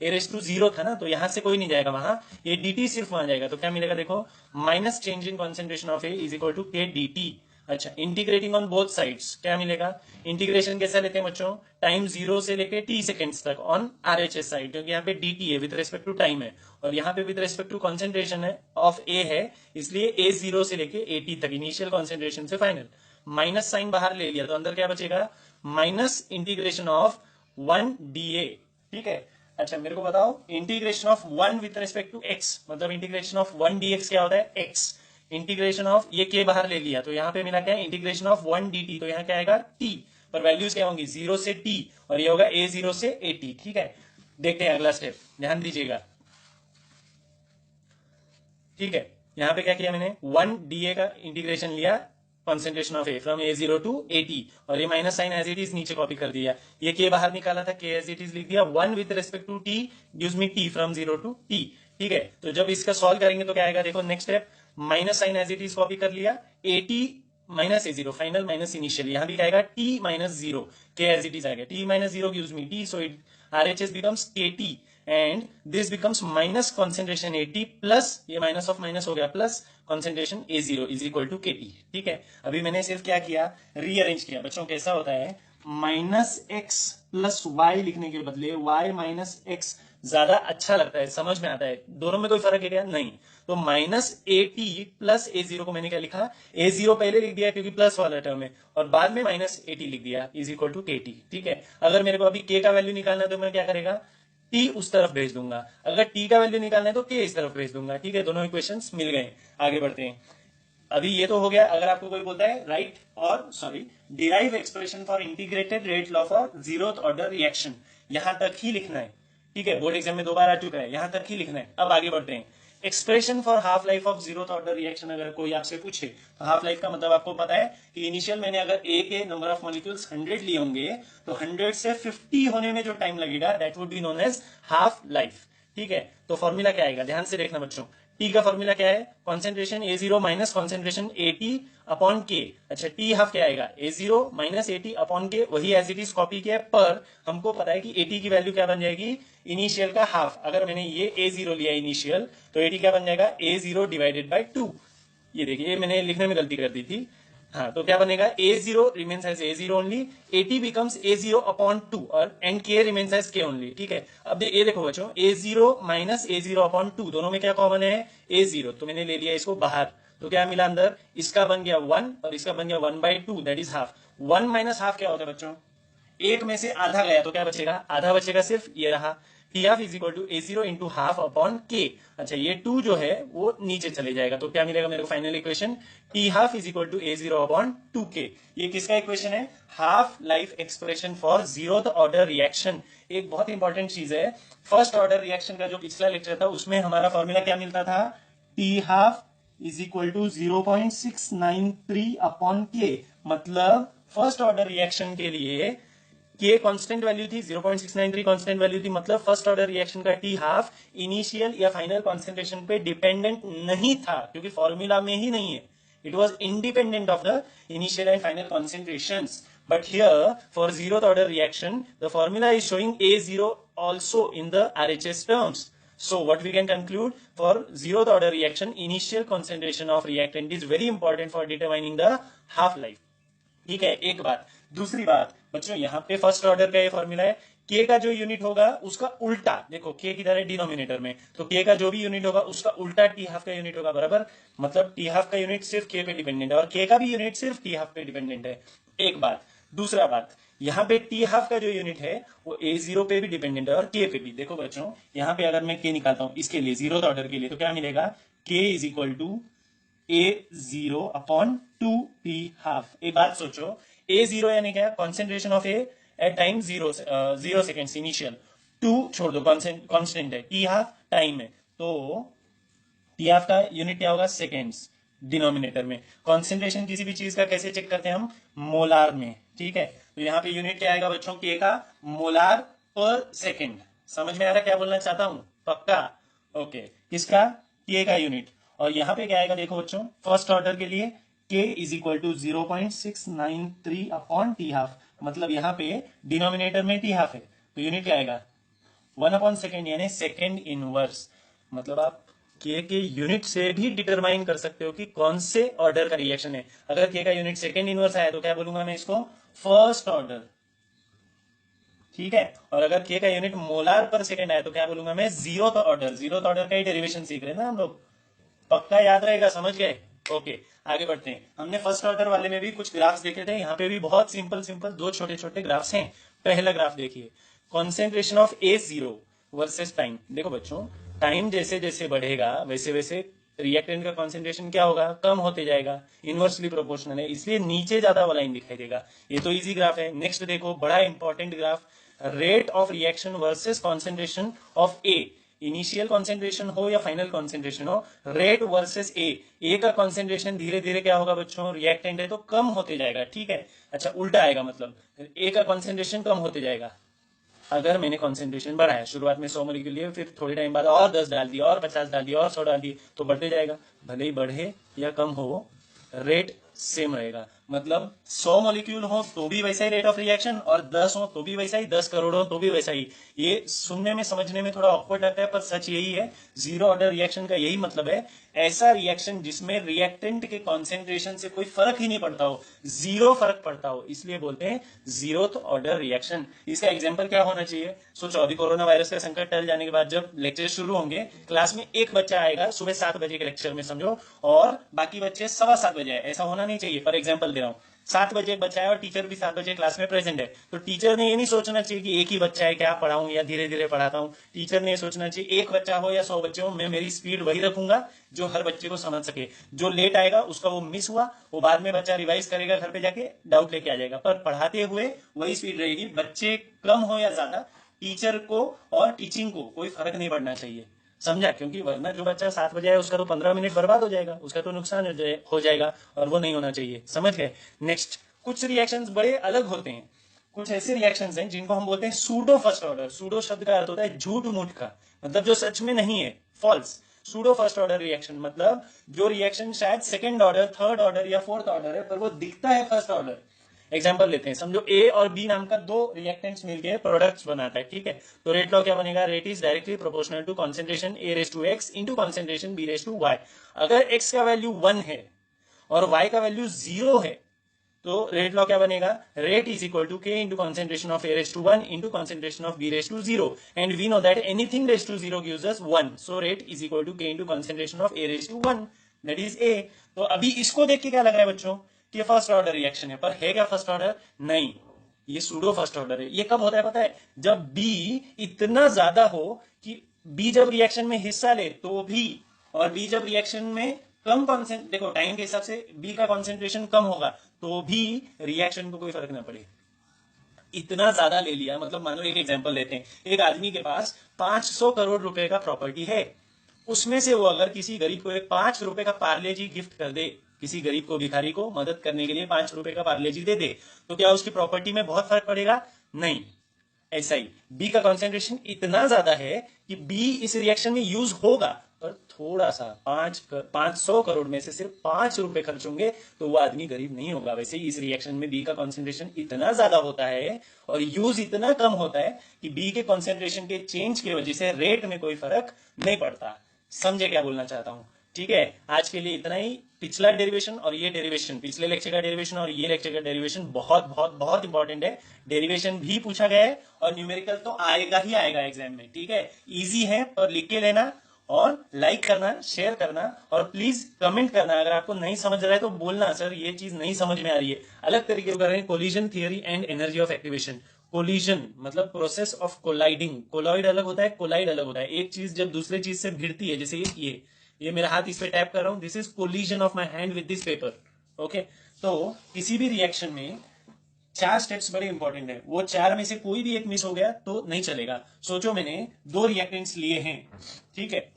[SPEAKER 1] ए रेज टू 0 था ना, तो यहाँ से कोई नहीं जाएगा वहां, ये dt सिर्फ वहां जाएगा। तो क्या मिलेगा? देखो minus change in concentration of A is equal to K dt। अच्छा, इंटीग्रेटिंग ऑन बोथ साइड्स क्या मिलेगा? इंटीग्रेशन कैसा लेते हैं बच्चों? टाइम 0 से लेके t सेकेंड्स तक ऑन RHS साइड, क्योंकि यहाँ पे dt है विद रेस्पेक्ट टू टाइम है और यहाँ पे विद रेस्पेक्ट टू कॉन्सेंट्रेशन है ऑफ ए है, इसलिए a 0 से लेके at तक, इनिशियल कॉन्सेंट्रेशन से फाइनल। माइनस साइन बाहर ले लिया तो अंदर क्या बचेगा? माइनस इंटीग्रेशन ऑफ 1 dA, ठीक है। अच्छा मेरे को बताओ, integration of 1 with respect to x, मतलब इंटीग्रेशन ऑफ 1 dx क्या होता है? x। इंटीग्रेशन ऑफ ये k बाहर ले लिया तो यहाँ पे मिला क्या? इंटीग्रेशन ऑफ 1 dt, तो यहाँ क्या आएगा? t। पर वैल्यूज क्या होंगी? 0 से t और ये होगा a 0 से at, ठीक है। देखते हैं अगला स्टेप, ध्यान दीजिएगा, ठीक है। यहाँ पे क्या किया मैंने? 1 dA का इंटीग्रेशन लिया, concentration of A from A0 to AT, और ये minus sign as it is नीचे कॉपी कर दिया। ये के बाहर निकाला था, के एज इट इज लिख दिया। 1 with respect to t gives me t from 0 to t, ठीक है। तो जब इसका सॉल्व करेंगे तो क्या आएगा? देखो next step, minus sign as it is copy कर लिया, AT minus A0 final minus initial, यहाँ भी क्या आएगा? t minus 0, K as it is आएगा। t minus 0 gives me t, so it RHS becomes KT and this becomes minus concentration AT plus ये minus of minus हो गया plus concentration A0 is equal to KT, ठीक है। अभी मैंने सिर्फ क्या किया? रीअरेंज किया। बच्चों कैसा होता है? माइनस एक्स प्लस वाई लिखने के बदले y माइनस एक्स ज्यादा अच्छा लगता है, समझ में आता है। दोनों में कोई फर्क है क्या? नहीं। तो माइनस AT प्लस A0 को मैंने क्या लिखा? A0 पहले लिख दिया क्योंकि प्लस वाला टर्म है, और बाद में माइनस AT लिख दिया इज इक्वल टू KT, ठीक है। अगर मेरे को अभी K का वैल्यू निकालना है तो मैं क्या करेगा? t उस तरफ भेज दूंगा। अगर t का वैल्यू निकालना है तो k इस तरफ भेज दूंगा, ठीक है। दोनों इक्वेशंस मिल गए। आगे बढ़ते हैं। अभी ये तो हो गया। अगर आपको कोई बोलता है राइट और derive expression for integrated rate law for zeroth order reaction, यहां तक ही लिखना है, ठीक है। बोर्ड एग्जाम में 2 बार आ चुका है, यहां तक ही लिखना है। अब आगे बढ़ते हैं। Expression for half life of zeroth order reaction अगर कोई आपसे पूछे, तो हाफ लाइफ का मतलब आपको पता है कि इनिशियल मैंने अगर ए के नंबर ऑफ मॉलिक्यूल्स 100 लिए होंगे तो 100 से 50 होने में जो टाइम लगेगा that would be known as half life, ठीक है। तो फॉर्मूला क्या आएगा? ध्यान से देखना बच्चों। टी का फॉर्मूला क्या है? Concentration A0 minus concentration AT upon K. अच्छा, टी हाफ क्या आएगा? A0 माइनस AT अपॉन के, वही एज इट इज कॉपी किया, पर हमको पता है कि AT की वैल्यू क्या बन जाएगी? इनिशियल का हाफ। अगर मैंने ये A0 लिया इनिशियल तो AT क्या बन जाएगा? A0 divided by 2। ये देखिए मैंने लिखने में गलती कर दी थी। हाँ, तो क्या बनेगा? A0 remains as A0 only, AT becomes A0 upon 2 और and K remains as K only, ठीक है। अब ये देखो बच्चों, A0 माइनस A0 अपॉन 2 दोनों में क्या कॉमन है? A0, तो मैंने ले लिया इसको बाहर, तो क्या मिला अंदर? इसका बन गया 1 और इसका बन गया 1/2, that is half. 1 minus half क्या होता है बच्चों? एक में से आधा गया तो क्या बचेगा? आधा बचेगा, सिर्फ ये रहा। T half is equal to A0 into half upon K. अच्छा, ये 2 जो है वो नीचे चले जाएगा, तो क्या मिलेगा मेरे को final equation? T half is equal to A0 upon 2K। ये किसका इक्वेशन है? Half life expression for zeroth order reaction. एक बहुत इंपॉर्टेंट चीज है, फर्स्ट ऑर्डर रिएक्शन का जो पिछला लेक्चर था उसमें हमारा फॉर्मूला क्या मिलता था? T half is equal to 0.693 upon K, मतलब फर्स्ट ऑर्डर रिएक्शन के लिए के कांस्टेंट वैल्यू थी, 0.693 कांस्टेंट वैल्यू थी, मतलब फर्स्ट ऑर्डर रिएक्शन का टी हाफ इनिशियल या फाइनल कॉन्सेंट्रेशन पे डिपेंडेंट नहीं था, क्योंकि फॉर्मूला में ही नहीं है. It was independent of the initial and final concentrations. But here, for zeroth order reaction, the formula is showing A0 also in the RHS terms. So what we can conclude, for zeroth order reaction, initial concentration of reactant is very important for determining the half life. ठीक है, एक बात. दूसरी बात बच्चों, यहाँ पे first order का ये फॉर्मूला है, के का जो यूनिट होगा उसका उल्टा, देखो के किधर है, डिनोमिनेटर में, तो के का जो भी यूनिट होगा उसका उल्टा टी हाफ का यूनिट होगा, बराबर. मतलब टी हाफ का यूनिट सिर्फ के पे डिपेंडेंट है और के का भी यूनिट सिर्फ टी हाफ पे डिपेंडेंट है. एक बात. दूसरा बात, यहाँ पे टी हाफ का जो यूनिट है वो A0 पे भी डिपेंडेंट है और के पे भी. देखो बच्चों, यहाँ पे अगर मैं के निकालता हूँ इसके लिए, जीरो ऑर्डर के लिए, तो क्या मिलेगा, K is equal to A0 upon 2 half. एक बात सोचो, A0 यानी क्या, concentration of A at time 0 seconds initial. 2 छोड़ दो, कांस्टेंट है, टी हाफ टाइम है, तो टी हाफ का यूनिट क्या होगा, सेकेंड्स डिनोमिनेटर में. कॉन्सेंट्रेशन किसी भी चीज का कैसे चेक करते हैं हम, मोलार में. ठीक है, तो यहाँ पे यूनिट क्या आएगा बच्चों, के का मोलार पर सेकेंड. समझ में आ रहा क्या बोलना चाहता हूं, पक्का. ओके, किसका, के का यूनिट. और यहाँ पे क्या आएगा, देखो बच्चों, फर्स्ट ऑर्डर के लिए K is equal to 0.693 upon T half, मतलब यहाँ पे डिनोमिनेटर में टी हाफ है, तो यूनिट क्या आएगा, 1 अपॉन सेकेंड, यानी सेकेंड इनवर्स. मतलब आप के यूनिट से भी डिटरमाइन कर सकते हो कि कौन से ऑर्डर का रिएक्शन है. अगर के का यूनिट सेकेंड इनवर्स आया तो क्या बोलूंगा मैं इसको, फर्स्ट ऑर्डर. ठीक है, और अगर के का यूनिट मोलार पर सेकेंड आया तो क्या बोलूंगा मैं, जीरोथ ऑर्डर. जीरोथ ऑर्डर का ही डेरिवेशन सीख रहे हैं ना हम लोग, पक्का याद रहेगा, समझ गए. ओके, आगे बढ़ते हैं. हमने फर्स्ट ऑर्डर वाले में भी कुछ ग्राफ्स देखे थे, यहाँ पे भी बहुत सिंपल सिंपल दो छोटे छोटे ग्राफ्स हैं. पहला ग्राफ देखिए, concentration of A0 versus time. देखो बच्चों, टाइम जैसे जैसे बढ़ेगा वैसे वैसे रिएक्टेंट का कॉन्सेंट्रेशन क्या होगा, कम होते जाएगा, इनवर्सली प्रोपोर्शनल है, इसलिए नीचे ज्यादा वाला लाइन दिखाई देगा. ये तो इजी ग्राफ है. नेक्स्ट देखो, बड़ा important graph, rate of reaction versus concentration of A. Initial concentration हो या फाइनल कॉन्सेंट्रेशन हो, रेट वर्सेस ए का कॉन्सेंट्रेशन धीरे धीरे क्या होगा बच्चों, रिएक्टेंट है तो कम होते जाएगा. ठीक है, अच्छा उल्टा आएगा, मतलब ए का कॉन्सेंट्रेशन कम होते जाएगा. अगर मैंने कॉन्सेंट्रेशन बढ़ाया, शुरुआत में 100 मोलिक्यूल लिए, फिर थोड़े टाइम बाद और 10 डाल दिया, और 50 डाल दिया, और 100 डाल दिए, तो बढ़ते जाएगा. भले ही बढ़े या कम हो, रेट सेम रहेगा. मतलब 100 मॉलिक्यूल हो तो भी वैसा ही रेट ऑफ रिएक्शन, और 10 हो तो भी वैसा ही, 10 करोड़ हो तो भी वैसा ही. ये सुनने में समझने में थोड़ा ऑकवर्ड लगता है, पर सच यही है. जीरो ऑर्डर रिएक्शन का यही मतलब है, ऐसा रिएक्शन जिसमें रिएक्टेंट के कॉन्सेंट्रेशन से कोई फर्क ही नहीं पड़ता हो, जीरो फर्क पड़ता हो, इसलिए बोलते हैं जीरोथ ऑर्डर रिएक्शन. इसका एग्जांपल क्या होना चाहिए, सोचो अभी कोरोना वायरस का संकट टल जाने के बाद जब लेक्चर शुरू होंगे, क्लास में एक बच्चा आएगा सुबह 7 बजे के लेक्चर में समझो, और बाकी बच्चे 7:15 बजे आए. ऐसा होना नहीं चाहिए. फॉर एग्जाम्पल दे रहा हूँ, 7 बजे एक बच्चा है और टीचर भी 7 बजे क्लास में प्रेजेंट है, तो टीचर ने ये नहीं सोचना चाहिए कि एक ही बच्चा है, क्या पढ़ाऊं या धीरे धीरे पढ़ाता हूं. टीचर ने ये सोचना चाहिए, एक बच्चा हो या 100 बच्चे हो, मैं मेरी स्पीड वही रखूंगा जो हर बच्चे को समझ सके. जो लेट आएगा उसका वो मिस हुआ, वो बाद में बच्चा रिवाइज करेगा, घर पे जाके डाउट लेके आ जाएगा, पर पढ़ाते हुए वही स्पीड रहेगी. बच्चे कम हो या ज्यादा, टीचर को और टीचिंग को कोई फर्क नहीं पड़ना चाहिए, समझा. क्योंकि वरना जो बच्चा 7 बजे आया उसका तो 15 मिनट बर्बाद हो जाएगा, उसका तो नुकसान हो जाएगा, और वो नहीं होना चाहिए, समझ गए. नेक्स्ट, कुछ रिएक्शंस बड़े अलग होते हैं. कुछ ऐसे रिएक्शंस हैं जिनको हम बोलते हैं सूडो फर्स्ट ऑर्डर. सूडो शब्द का अर्थ होता है झूठ मूठ का, मतलब जो सच में नहीं है, false. Pseudo first order reaction मतलब जो रिएक्शन शायद सेकंड ऑर्डर, थर्ड ऑर्डर या फोर्थ ऑर्डर है, पर वो दिखता है फर्स्ट ऑर्डर. एग्जाम्पल लेते हैं, समझो ए और बी नाम का दो रिएक्टेंट्स मिलके प्रोडक्ट्स बनाता है. ठीक है, तो रेट लॉ क्या बनेगा, rate is directly proportional to concentration A raise to X into concentration B raise to Y. अगर एक्स का वैल्यू 1 है और वाई का वैल्यू 0 है, तो रेट लॉ क्या बनेगा, rate is equal to K into concentration of A raise to 1 into concentration of B raise to 0, and we know that anything raise to 0 gives us 1, so rate is equal to K into concentration of A raise to 1, that is A. तो अभी इसको देख के क्या लग रहा है बच्चों कि फर्स्ट ऑर्डर रिएक्शन है, पर है क्या फर्स्ट ऑर्डर, नहीं, ये सूडो फर्स्ट ऑर्डर है. ये कब होता है पता है, जब बी इतना ज्यादा हो कि बी जब रिएक्शन में हिस्सा ले तो भी, और बी जब रिएक्शन में कम कॉन्सेंट्रेशन, देखो टाइम के हिसाब से बी का कॉन्सेंट्रेशन कम होगा तो भी रिएक्शन को कोई फर्क ना पड़े. इतना ज्यादा ले लिया, मतलब मानो एक एग्जांपल लेते हैं, एक आदमी के पास 500 करोड़ रुपए का प्रॉपर्टी है, उसमें से वो अगर किसी गरीब को एक 5 रुपए का पार्ले जी गिफ्ट कर दे, किसी गरीब को, भिखारी को मदद करने के लिए 5 रुपए का पार्ले जी दे दे, तो क्या उसकी प्रॉपर्टी में बहुत फर्क पड़ेगा? नहीं। ऐसा ही बी का कॉन्सेंट्रेशन इतना ज्यादा है कि बी इस रिएक्शन में यूज होगा, पर थोड़ा सा 500 करोड़ में से सिर्फ 5 रुपए खर्च होंगे, तो वो आदमी गरीब नहीं होगा। वैसे ही इस रिएक्शन में बी का कॉन्सेंट्रेशन इतना ज्यादा होता है और यूज इतना कम होता है कि बी के कॉन्सेंट्रेशन के चेंज की वजह से रेट में कोई फर्क नहीं पड़ता। समझे क्या बोलना चाहता हूं? ठीक है, आज के लिए इतना ही। पिछला डेरिवेशन और ये डेरिवेशन, पिछले लेक्चर का डेरिवेशन और ये लेक्चर का डेरिवेशन बहुत बहुत बहुत इंपॉर्टेंट है। डेरिवेशन भी पूछा गया है और न्यूमेरिकल तो आएगा ही आएगा एग्जाम में। ठीक है, इजी है, पर लिख के लेना और लाइक करना, शेयर करना और प्लीज कमेंट करना। अगर आपको नहीं समझ रहा है तो बोलना, सर ये चीज नहीं समझ में आ रही है। अलग तरीके से कर रहे हैं, collision theory and energy of activation. Collision मतलब प्रोसेस ऑफ कोलाइडिंग। कोलॉइड अलग होता है, कोलाइड अलग होता है। एक चीज जब दूसरे चीज से भिड़ती है, जैसे ये मेरा हाथ इस पे टैप कर रहा हूं, this is collision of my hand with this paper. Okay, तो किसी भी रिएक्शन में 4 स्टेप्स बड़े इंपॉर्टेंट है। वो 4 में से कोई भी एक मिस हो गया तो नहीं चलेगा। सोचो मैंने 2 रिएक्टेंट्स लिए हैं, ठीक है,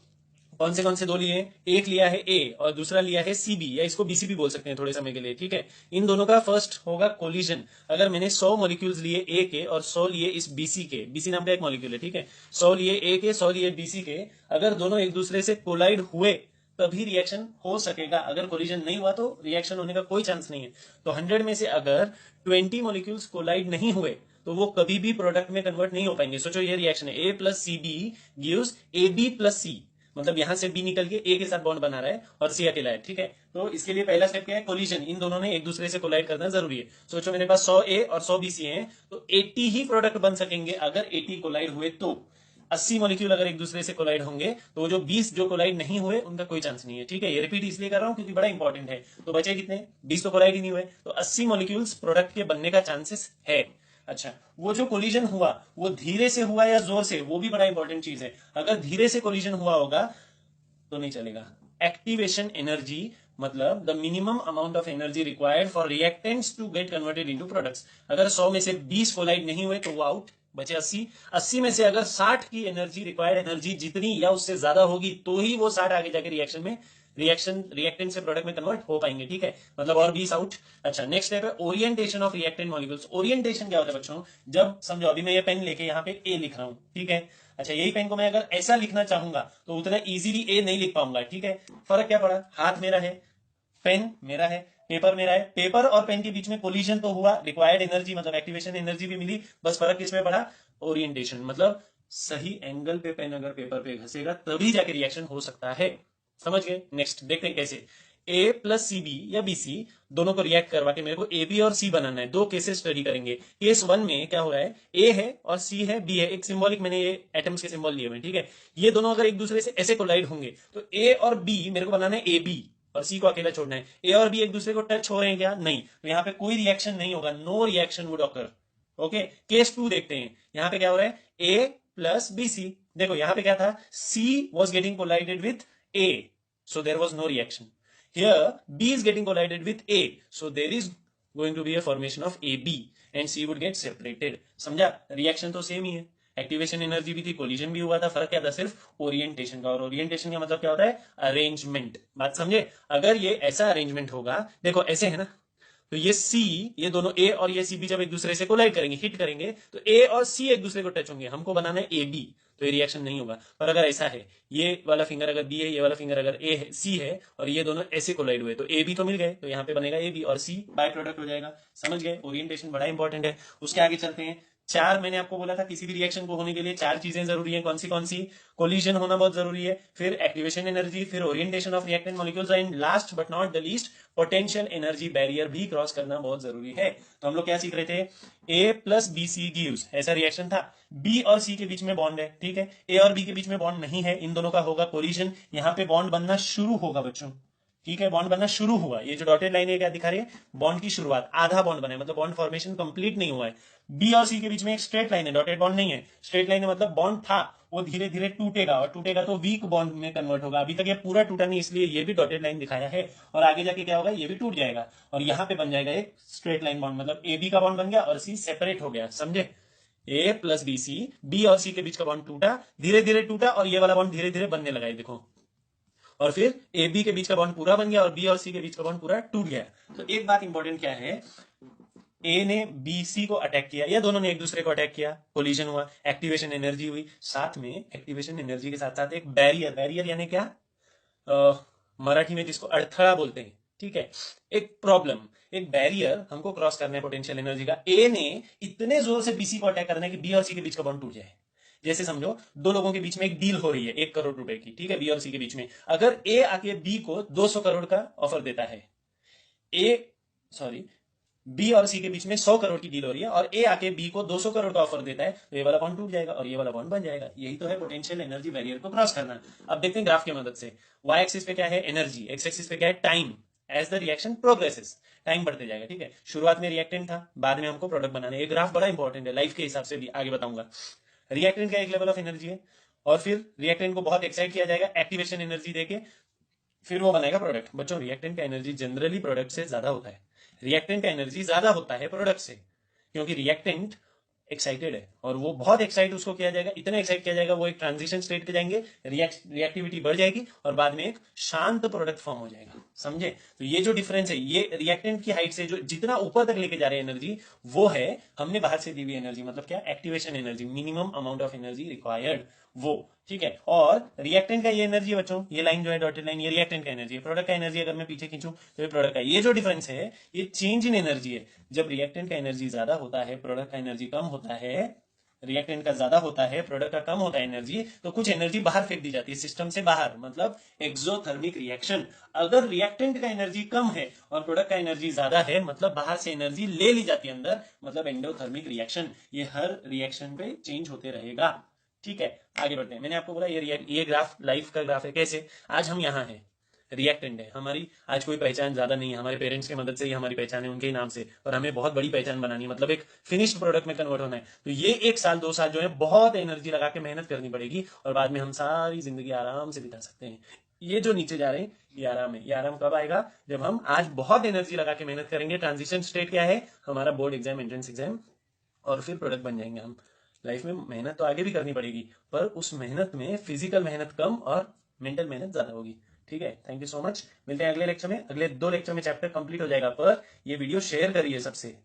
[SPEAKER 1] कौन से 2 लिए हैं? एक लिया है ए और दूसरा लिया है सीबी, या इसको बीसी भी बोल सकते हैं थोड़े समय के लिए। ठीक है, इन दोनों का फर्स्ट होगा कोलिजन। अगर मैंने 100 मॉलिक्यूल्स लिए ए के और 100 लिए इस बीसी के, बीसी नाम का एक मॉलिक्यूल है, ठीक है, 100 लिए ए के 100 लिए बीसी के, अगर दोनों एक दूसरे से कोलाइड हुए तभी रिएक्शन हो सकेगा। अगर कोलिजन नहीं हुआ तो रिएक्शन होने का कोई चांस नहीं है। तो 100 में से अगर 20 मॉलिक्यूल्स कोलाइड नहीं हुए तो वो कभी भी प्रोडक्ट में कन्वर्ट नहीं हो पाएंगे। सोचो ये रिएक्शन है, A plus C B gives A B plus C, मतलब यहां से बी निकल के ए के साथ बॉन्ड बना रहा है और सी अकेला है। ठीक है, तो इसके लिए पहला स्टेप क्या है? कोलिजन। इन दोनों ने एक दूसरे से कोलाइड करना जरूरी है। सोचो मेरे पास 100 ए और 100 बी सी है, तो 80 ही प्रोडक्ट बन सकेंगे अगर 80 कोलाइड हुए। तो 80 मॉलिक्यूल अगर एक दूसरे से कोलाइड होंगे तो जो 20 जो कोलाइड नहीं हुए उनका कोई चांस नहीं है। ठीक है, ये रिपीट इसलिए कर रहा हूं क्योंकि बड़ा इंपॉर्टेंट है। तो बचे कितने? 20 तो कोलाइड ही नहीं हुए, तो 80 मॉलिक्यूल्स प्रोडक्ट के बनने का चांसेस है। अच्छा, वो जो कोलिजन हुआ वो धीरे से हुआ या जोर से, वो भी बड़ा इंपॉर्टेंट चीज है। अगर धीरे से कोलिजन हुआ होगा तो नहीं चलेगा। एक्टिवेशन एनर्जी मतलब the minimum amount of energy required for reactants to get converted into products. अगर 100 में से 20 कोलाइड नहीं हुए तो वो आउट, बचे 80। 80 में से अगर 60 की एनर्जी, रिक्वायर्ड एनर्जी जितनी या उससे ज्यादा होगी तो ही वो 60 आगे जाके रिएक्टेंट से प्रोडक्ट में कन्वर्ट हो पाएंगे। ठीक है, मतलब और 20 आउट। अच्छा, नेक्स्ट स्टेप है orientation of reactant molecules. Orientation क्या होता है बच्चों? जब समझो अभी मैं ये पेन लेके यहाँ पे ए लिख रहा हूँ, ठीक है, अच्छा यही पेन को मैं अगर ऐसा लिखना चाहूंगा तो उतना इजीली ए नहीं लिख पाऊंगा। ठीक है, फर्क क्या पड़ा? हाथ मेरा है, पेन मेरा है, पेपर मेरा है। पेपर और पेन के बीच में कोलिजन तो हुआ, रिक्वायर्ड एनर्जी मतलब एक्टिवेशन एनर्जी भी मिली, बस फर्क किसमें पड़ा? ओरिएंटेशन। मतलब सही एंगल पे पेन अगर पेपर पे घसेगा तभी जाके रिएक्शन हो सकता है। समझ गए? नेक्स्ट देखते हैं कैसे। ए प्लस सी बी या बी सी दोनों को रिएक्ट करवा के मेरे को ए बी और सी बनाना है। 2 केसेस स्टडी करेंगे। केस 1 में क्या हो रहा है? ए है और सी है, बी है। एक सिंबॉलिक मैंने ये एटम्स के सिंबल लिए हुए, ठीक है, ये दोनों अगर एक दूसरे से ऐसे कोलाइड होंगे तो ए और बी मेरे को बनाना है ए बी और सी को अकेला छोड़ना है। ए और बी एक दूसरे को टच हो रहे हैं क्या? नहीं, तो यहाँ पे कोई रिएक्शन नहीं होगा, no reaction would occur. Okay, case 2 देखते हैं। यहाँ पे क्या हो रहा है? A plus B C. देखो यहाँ पे क्या था? C was getting collided with A, so there was no reaction. Here B is getting collided with A, so there is going to be a formation of AB and C would get separated. समझा? Reaction तो same ही है, activation energy भी थी, collision भी हुआ था, फर्क क्या था? सिर्फ ओरिएंटेशन का। और ओरिएंटेशन का मतलब क्या होता है? अरेंजमेंट। बात समझे? अगर ये ऐसा अरेंजमेंट होगा, देखो ऐसे है ना, तो ये सी, ये दोनों ए और ये सी भी जब एक दूसरे से कोलाइड करेंगे, हिट करेंगे, तो ए और सी एक दूसरे को टच होंगे, हमको बनाना है ए बी, तो ये रिएक्शन नहीं होगा। पर अगर ऐसा है, ये वाला फिंगर अगर बी है, ये वाला फिंगर अगर ए है, सी है, और ये दोनों ऐसे कोलाइड हुए तो ए बी तो मिल गए, तो यहाँ पे बनेगा ए बी और सी बाय प्रोडक्ट हो जाएगा। समझ गए? ओरिएंटेशन बड़ा इंपॉर्टेंट है। उसके आगे चलते हैं। 4 मैंने आपको बोला था किसी भी रिएक्शन को होने के लिए 4 चीजें जरूरी है। कौन सी? कोलिजन होना बहुत जरूरी है, फिर एक्टिवेशन एनर्जी, फिर orientation of reactant molecules, and last but not the least potential energy barrier भी क्रॉस करना बहुत जरूरी है। तो हम लोग क्या सीख रहे थे? ए प्लस बी सी गिव्स, ऐसा रिएक्शन था। बी और सी के बीच में बॉन्ड है, ठीक है, ए और बी के बीच में बॉन्ड नहीं है, इन दोनों का होगा कोलिजन। यहाँ पे बॉन्ड बनना शुरू होगा बच्चों, ठीक है, बॉन्ड बनना शुरू हुआ। ये जो डॉटेड लाइन है क्या दिखा रही है? बॉन्ड की शुरुआत, आधा बॉन्ड बना है, मतलब बॉन्ड फॉर्मेशन कंप्लीट नहीं हुआ है। बी और सी के बीच में एक स्ट्रेट लाइन है, डॉटेड बॉन्ड नहीं है। स्ट्रेट लाइन है मतलब बॉन्ड था, वो धीरे धीरे टूटेगा, और टूटेगा तो वीक बॉन्ड में कन्वर्ट होगा। अभी तक ये पूरा टूटा नहीं, इसलिए ये भी डॉटेड लाइन दिखाया है, और आगे जाके क्या होगा? ये भी टूट जाएगा और यहाँ पे बन जाएगा एक स्ट्रेट लाइन बॉन्ड, मतलब ए बी का बॉन्ड बन गया और सी सेपरेट हो गया। समझे? ए प्लस बी सी, बी और सी के बीच का बॉन्ड टूटा, धीरे धीरे टूटा, और ये वाला बॉन्ड धीरे धीरे बनने लगा है। देखो और फिर ए बी के बीच का बॉन्ड पूरा बन गया और बी और सी के बीच का बॉन्ड पूरा टूट गया। तो एक बात इंपॉर्टेंट क्या है, ए ने बी सी को अटैक किया या दोनों ने एक दूसरे को अटैक किया, कोलिजन हुआ, एक्टिवेशन एनर्जी हुई, साथ में एक्टिवेशन एनर्जी के साथ साथ एक बैरियर, बैरियर यानी क्या, मराठी में जिसको अड़थड़ा बोलते हैं, ठीक है, एक प्रॉब्लम, एक बैरियर हमको क्रॉस करना है पोटेंशियल एनर्जी का। ए ने इतने जोर से बीसी को अटैक करना है कि बी और सी के बीच का बॉन्ड टूट जाए। जैसे समझो दो लोगों के बीच में एक डील हो रही है 1 करोड़ रुपए की, ठीक है, बी और सी के बीच में। अगर ए आके बी को 200 करोड़ का ऑफर देता है, ए सॉरी बी और सी के बीच में 100 करोड़ की डील हो रही है और ए आके बी को 200 करोड़ का ऑफर देता है, तो ये वाला बॉन्ड टूट जाएगा और ये वाला बॉन्ड बन जाएगा। यही तो है पोटेंशियल एनर्जी बैरियर को क्रॉस करना। अब देखते हैं ग्राफ की मदद से, वाई एक्सिस पे क्या है एनर्जी, एक्स एक्सिस पे क्या है time. As the reaction progresses time बढ़ते जाएगा, ठीक है। शुरुआत में रिएक्टेंट था, बाद में हमको प्रोडक्ट बनाना है। ये ग्राफ बड़ा इंपॉर्टेंट है, लाइफ के हिसाब से भी आगे बताऊंगा। रिएक्टेंट का एक लेवल ऑफ एनर्जी है और फिर रिएक्टेंट को बहुत एक्साइट किया जाएगा एक्टिवेशन एनर्जी देके, फिर वो बनाएगा प्रोडक्ट। बच्चों रिएक्टेंट का एनर्जी जनरली प्रोडक्ट से ज्यादा होता है, रिएक्टेंट का एनर्जी ज्यादा होता है प्रोडक्ट से, क्योंकि रिएक्टेंट एक्साइटेड है और वो बहुत एक्साइट उसको किया जाएगा, इतना एक्साइट किया जाएगा वो एक ट्रांजिशन स्टेट पे जाएंगे, रिएक्टिविटी बढ़ जाएगी और बाद में एक शांत प्रोडक्ट फॉर्म हो जाएगा, समझे। तो ये जो डिफरेंस है, ये रिएक्टेंट की हाइट से जो जितना ऊपर तक लेके जा रहे हैं एनर्जी, वो है हमने बाहर से दी हुई एनर्जी, मतलब क्या, activation energy, minimum amount of energy required, वो, ठीक है। और रिएक्टेंट का ये एनर्जी बच्चों, ये लाइन जो है डॉटेड लाइन, ये रिएक्टेंट का एनर्जी है। प्रोडक्ट का एनर्जी अगर मैं पीछे खींचूं तो ये प्रोडक्ट का, ये जो डिफरेंस है ये चेंज इन एनर्जी है। जब रिएक्टेंट का एनर्जी ज्यादा होता है, प्रोडक्ट का एनर्जी कम होता है, रिएक्टेंट का ज्यादा होता है, प्रोडक्ट का कम होता है एनर्जी, तो कुछ एनर्जी बाहर फेंक दी जाती है सिस्टम से बाहर, मतलब एक्सोथर्मिक रिएक्शन। अगर रिएक्टेंट का एनर्जी कम है और प्रोडक्ट का एनर्जी ज्यादा है, मतलब बाहर से एनर्जी ले ली जाती है अंदर, मतलब एंडोथर्मिक रिएक्शन। ये हर रिएक्शन पे चेंज होते रहेगा, ठीक है। आगे बढ़ते हैं। मैंने आपको बोला ये ग्राफ लाइफ का ग्राफ है। कैसे, आज हम यहाँ हैं, रिएक्टेंट है हमारी, आज कोई पहचान ज्यादा नहीं है, हमारे पेरेंट्स की मदद से ही हमारी पहचान है, उनके ही नाम से, और हमें बहुत बड़ी पहचान बनानी है, मतलब एक फिनिश्ड प्रोडक्ट में कन्वर्ट होना है। तो ये 1 साल 2 साल जो है बहुत एनर्जी लगा के मेहनत करनी पड़ेगी और बाद में हम सारी जिंदगी आराम से बिता सकते हैं। ये जो नीचे जा रहे हैं ये आराम है। ये आराम कब आएगा, जब हम आज बहुत एनर्जी लगा के मेहनत करेंगे। ट्रांजिशन स्टेट क्या है, हमारा बोर्ड एग्जाम, एंट्रेंस एग्जाम, और फिर प्रोडक्ट बन जाएंगे हम। लाइफ में मेहनत तो आगे भी करनी पड़ेगी, पर उस मेहनत में फिजिकल मेहनत कम और मेंटल मेहनत ज्यादा होगी, ठीक है। थैंक यू सो मच, मिलते हैं अगले लेक्चर में। अगले 2 लेक्चर में चैप्टर कंप्लीट हो जाएगा, पर ये वीडियो शेयर करिए सबसे,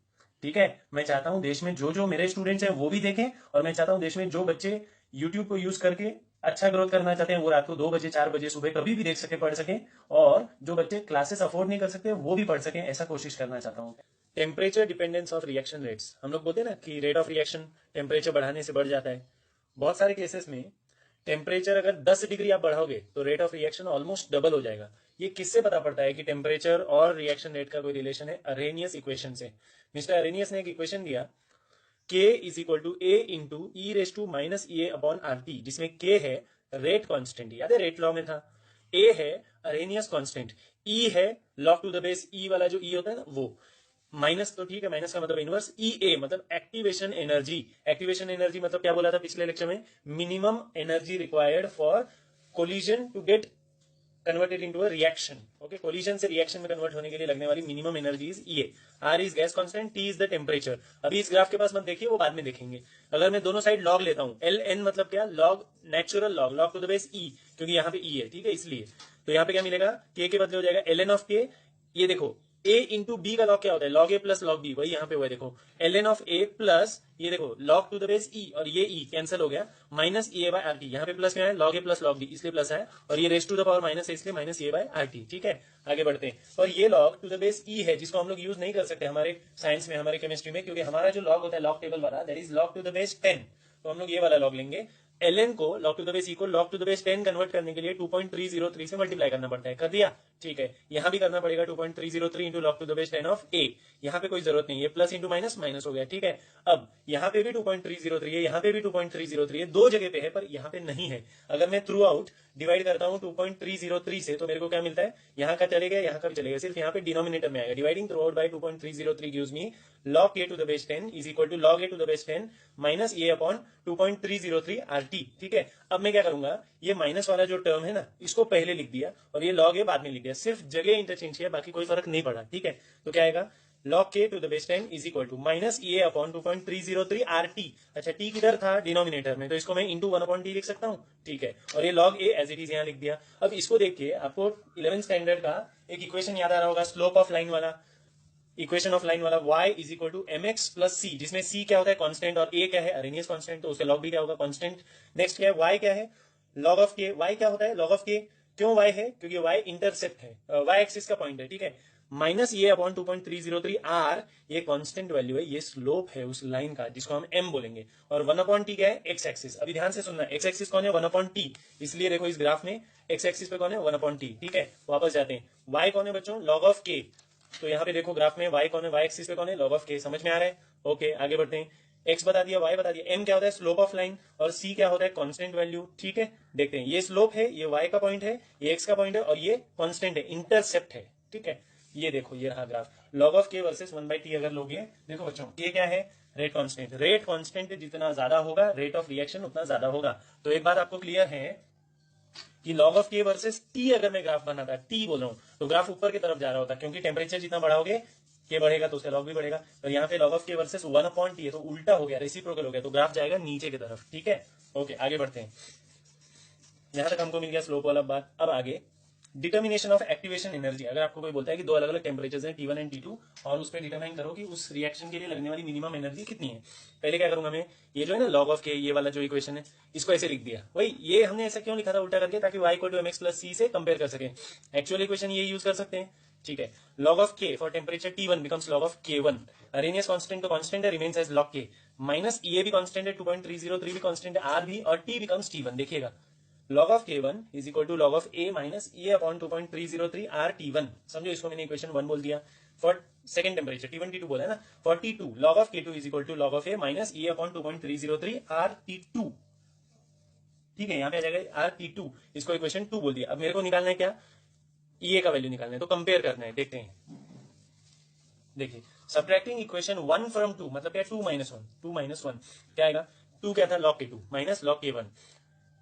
[SPEAKER 1] ठीक है। मैं चाहता हूं देश में जो जो मेरे स्टूडेंट्स हैं वो भी देखें, और मैं चाहता हूं देश में जो बच्चे यूट्यूब को यूज करके अच्छा ग्रोथ करना चाहते हैं वो रात को 2 बजे 4 बजे सुबह कभी भी देख सके, पढ़ सके, और जो बच्चे क्लासेस अफोर्ड नहीं कर सकते वो भी पढ़ सके, ऐसा कोशिश करना चाहता हूँ। Temperature dependence of reaction rates, हम लोग बोलते हैं ना कि रेट ऑफ रिएक्शन टेम्परेचर बढ़ाने से बढ़ जाता है। बहुत सारे केसेस में टेम्परेचर अगर 10 डिग्री आप बढ़ाओगे तो rate of reaction almost double हो जाएगा। ये किससे पता पड़ता है कि टेम्परेचर और रिएक्शन रेट का कोई रिलेशन है? अरेनियस इक्वेशन से। मिस्टर अरेनियस ने एक इक्वेशन दिया, K is equal to A into E raise to minus E upon R T, जिसमें K है रेट कांस्टेंट, याद है रेट लॉ में था, A है अरेनियस कांस्टेंट, E है log to the base E वाला जो E होता है ना वो, माइनस तो ठीक है, माइनस का मतलब इनवर्स, ई ए मतलब एक्टिवेशन एनर्जी। एक्टिवेशन एनर्जी मतलब क्या बोला था पिछले लेक्चर में, minimum energy required for collision to get converted into a reaction. Okay, collision से रिएक्शन में कन्वर्ट होने के लिए लगने वाली minimum energy is E A. R is gas constant, T is the temperature. अभी इस ग्राफ के पास मत देखिए, वो बाद में देखेंगे। अगर मैं दोनों साइड लॉग लेता हूं, एल एन मतलब क्या, log natural log, log to the base E, क्योंकि यहाँ पे ई है, ठीक है, इसलिए। तो यहाँ पे क्या मिलेगा, के बदले हो जाएगा एल एन ऑफ के। ये देखो a इंटू बी का लॉग क्या होता है, log A plus log B, वही यहाँ पे हुआ है, देखो L N of A plus, ये देखो log to the base E, और ये ई कैंसिल हो गया, minus E A by R T. यहाँ पे प्लस क्या है, log A plus log B, इसलिए प्लस है, और ये raise to the power minus है, इसलिए minus A by R T, ठीक है। आगे बढ़ते हैं, और ये लॉग टू द बेस ई है, जिसको हम लोग यूज नहीं कर सकते हमारे साइंस में, हमारे केमिस्ट्री में, क्योंकि हमारा जो लॉग होता है लॉग टेबल वाला, that is log to the base 10। तो हम लोग ये वाला लॉग लेंगे। ln को log to the base e को log to the base 10 convert करने के लिए 2.303 से मल्टीप्लाई करना पड़ता है, कर दिया, ठीक है। यहां भी करना पड़ेगा 2.303 into log to the base 10 of a। यहां पे कोई जरूरत नहीं है, प्लस इंटू माइनस माइनस हो गया, ठीक है। अब यहां पे भी 2.303 है, यहां पे भी 2.303 है, दो जगह पे है पर यहां पे नहीं है। अगर मैं थ्रू आउट डिवाइड करता हूं 2.303 से, तो मेरे को क्या मिलता है, यहां का चलेगा, यहां का भी चलेगा, सिर्फ यहां पे डिनोमिनेटर में आएगा। Dividing through out by 2.303 gives me log a to the base 10 is equal to log a to the base 10 minus a upon 2.303 RT, ठीक है। अब मैं क्या करूंगा, ये माइनस वाला जो टर्म है ना, इसको पहले लिख दिया और ये log a बाद में लिख दिया, सिर्फ जगह इंटरचेंज किया, बाकी कोई फर्क नहीं पड़ा, ठीक है। तो क्या आएगा, log k to the base 10 is equal to minus A upon 2.303 R T. अच्छा टी किधर था, डिनोमिनेटर में, तो इसको मैं इंटू 1 अपॉन टी लिख सकता हूँ, ठीक है। और ये log a as it is यहाँ लिख दिया। अब इसको देख के आपको 11th स्टैंडर्ड का एक इक्वेशन याद आ रहा होगा, स्लोप ऑफ लाइन वाला, इक्वेशन ऑफ लाइन वाला, y is equal to M X plus C, जिसमें c क्या होता है कांस्टेंट और a क्या है अरेनियस कांस्टेंट, तो उसका log भी क्या होगा कांस्टेंट। नेक्स्ट क्या है, y क्या है log ऑफ k, y क्या होता है log ऑफ k, क्यों y है, क्योंकि y इंटरसेप्ट है, y एक्सिस का पॉइंट है, ठीक है। माइनस ये अपॉन 2.303 आर, ये कांस्टेंट वैल्यू है, ये स्लोप है उस लाइन का जिसको हम m बोलेंगे। और 1 अपॉन टी क्या है, एक्स एक्सिस। अभी ध्यान से सुनना, एक्स एक्सिस कौन है 1 अपॉन टी, इसलिए देखो इस ग्राफ में एक्स एक्सिस पे कौन है 1 अपॉन टी, ठीक है। वापस जाते हैं, y कौन है बच्चों log ऑफ k, तो यहाँ पे देखो ग्राफ में y कौन है, y एक्सिस पे कौन है log ऑफ k, समझ में आ रहा है। ओके आगे बढ़ते हैं, x बता दिया, y बता दिया, m क्या होता है स्लोप ऑफ लाइन, और c क्या होता है कांस्टेंट वैल्यू, ठीक है। देखते हैं, ये स्लोप है, ये y का पॉइंट है, ये x का पॉइंट है, और ये कांस्टेंट है, इंटरसेप्ट है, ठीक है। ये देखो ये रहा graph, log of k versus 1/t अगर लोगे, देखो बच्चों ये क्या है रेट कांस्टेंट, रेट कांस्टेंट जितना ज्यादा होगा रेट ऑफ रिएक्शन उतना ज्यादा होगा। तो एक बात आपको क्लियर है कि log of k versus t अगर मैं ग्राफ बनाता, t बोल रहा हूं, तो ग्राफ ऊपर की तरफ जा रहा होता, क्योंकि टेम्परेचर जितना बढ़ाओगे के बढ़ेगा तो उसका log भी बढ़ेगा। तो यहाँ पे log of k versus 1 upon T है, तो उल्टा हो गया, रेसिप्रोकल हो गया, तो ग्राफ जाएगा नीचे की तरफ, ठीक है। ओके आगे बढ़ते हैं, यहां तक हमको मिल गया स्लोप वाला बात। अब आगे डिटर्मिनेशन ऑफ एक्टिवेशन एनर्जी, अगर आपको कोई बोलता है कि दो अलग अलग टेम्परेचर्स हैं T1 एंड T2 और उस पर डिटरमाइन करो कि उस रिएक्शन के लिए लगने वाली मिनिमम एनर्जी कितनी है, पहले क्या करूंगा मैं, ये जो है ना log ऑफ k, ये वाला जो इक्वेशन है इसको ऐसे लिख दिया, वही ये हमने ऐसा क्यों लिखा था उल्टा करके, ताकि y equal to mx plus c से कंपेयर कर सके। एक्चुअल इक्वेशन ये यूज कर सकते हैं, ठीक है। log of k for temperature T1 becomes log of k1, Arrhenius constant तो कांस्टेंट है, remains as log k, minus ये भी कांस्टेंट है 2.303 भी कांस्टेंट है, r भी, और t बिकम्स T1, देखिएगा log of k1 is equal to log of a minus a upon 2.303 r t1, समझो इसको मैंने इक्वेशन 1 बोल दिया। For second temperature T1 T2 बोला है ना, for T2 log of k2 is equal to log of a minus a upon 2.303 r t2, ठीक है। यहाँ पे आ जाएगा r t2, इसको इक्वेशन 2 बोल दिया। अब मेरे को निकालना है क्या, e का वैल्यू निकालना है, तो कंपेयर करना है, देखते हैं। देखिए सब्ट्रैक्टिंग इक्वेशन 1 फ्रॉम 2 मतलब क्या, 2 माइनस 1, 2 माइनस 1 क्या आएगा, 2 क्या था log k2 minus log k1।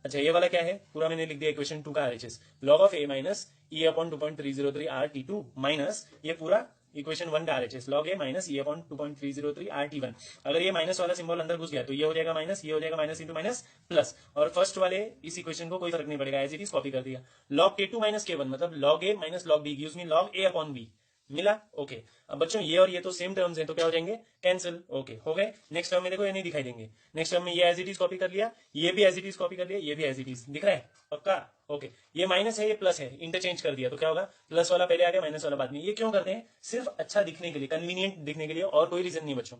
[SPEAKER 1] अच्छा ये वाला क्या है, पूरा मैंने लिख दिया इक्वेशन 2 का RHS, log of a minus e upon 2.303 r t2 minus ये पूरा इक्वेशन 1 का RHS log a minus e upon 2.303 r t1। अगर ये माइनस वाला सिंबल अंदर घुस गया तो ये हो जाएगा माइनस, ये हो जाएगा माइनस इंटू माइनस प्लस, और फर्स्ट वाले इस इक्वेशन को कोई फर्क नहीं पड़ेगा, एज इट इज कॉपी कर दिया। log k2 माइनस k1 मतलब log a minus log b gives me log a upon b, मिला। ओके अब बच्चों ये और ये तो सेम टर्म्स हैं, तो क्या हो जाएंगे कैंसिल, ओके हो गए। नेक्स्ट टर्म में देखो ये नहीं दिखाई देंगे, नेक्स्ट टर्म में ये एज इट इज कॉपी कर लिया, ये भी एज इट इज कॉपी कर लिया, ये भी एज इट इज दिख रहा है पक्का। ओके ये माइनस है ये प्लस है, इंटरचेंज कर दिया, तो क्या होगा प्लस वाला पहले आ गया माइनस वाला बाद में। ये क्यों करते हैं, सिर्फ अच्छा दिखने के लिए, कन्वीनियंट दिखने के लिए, और कोई रीजन नहीं बच्चों।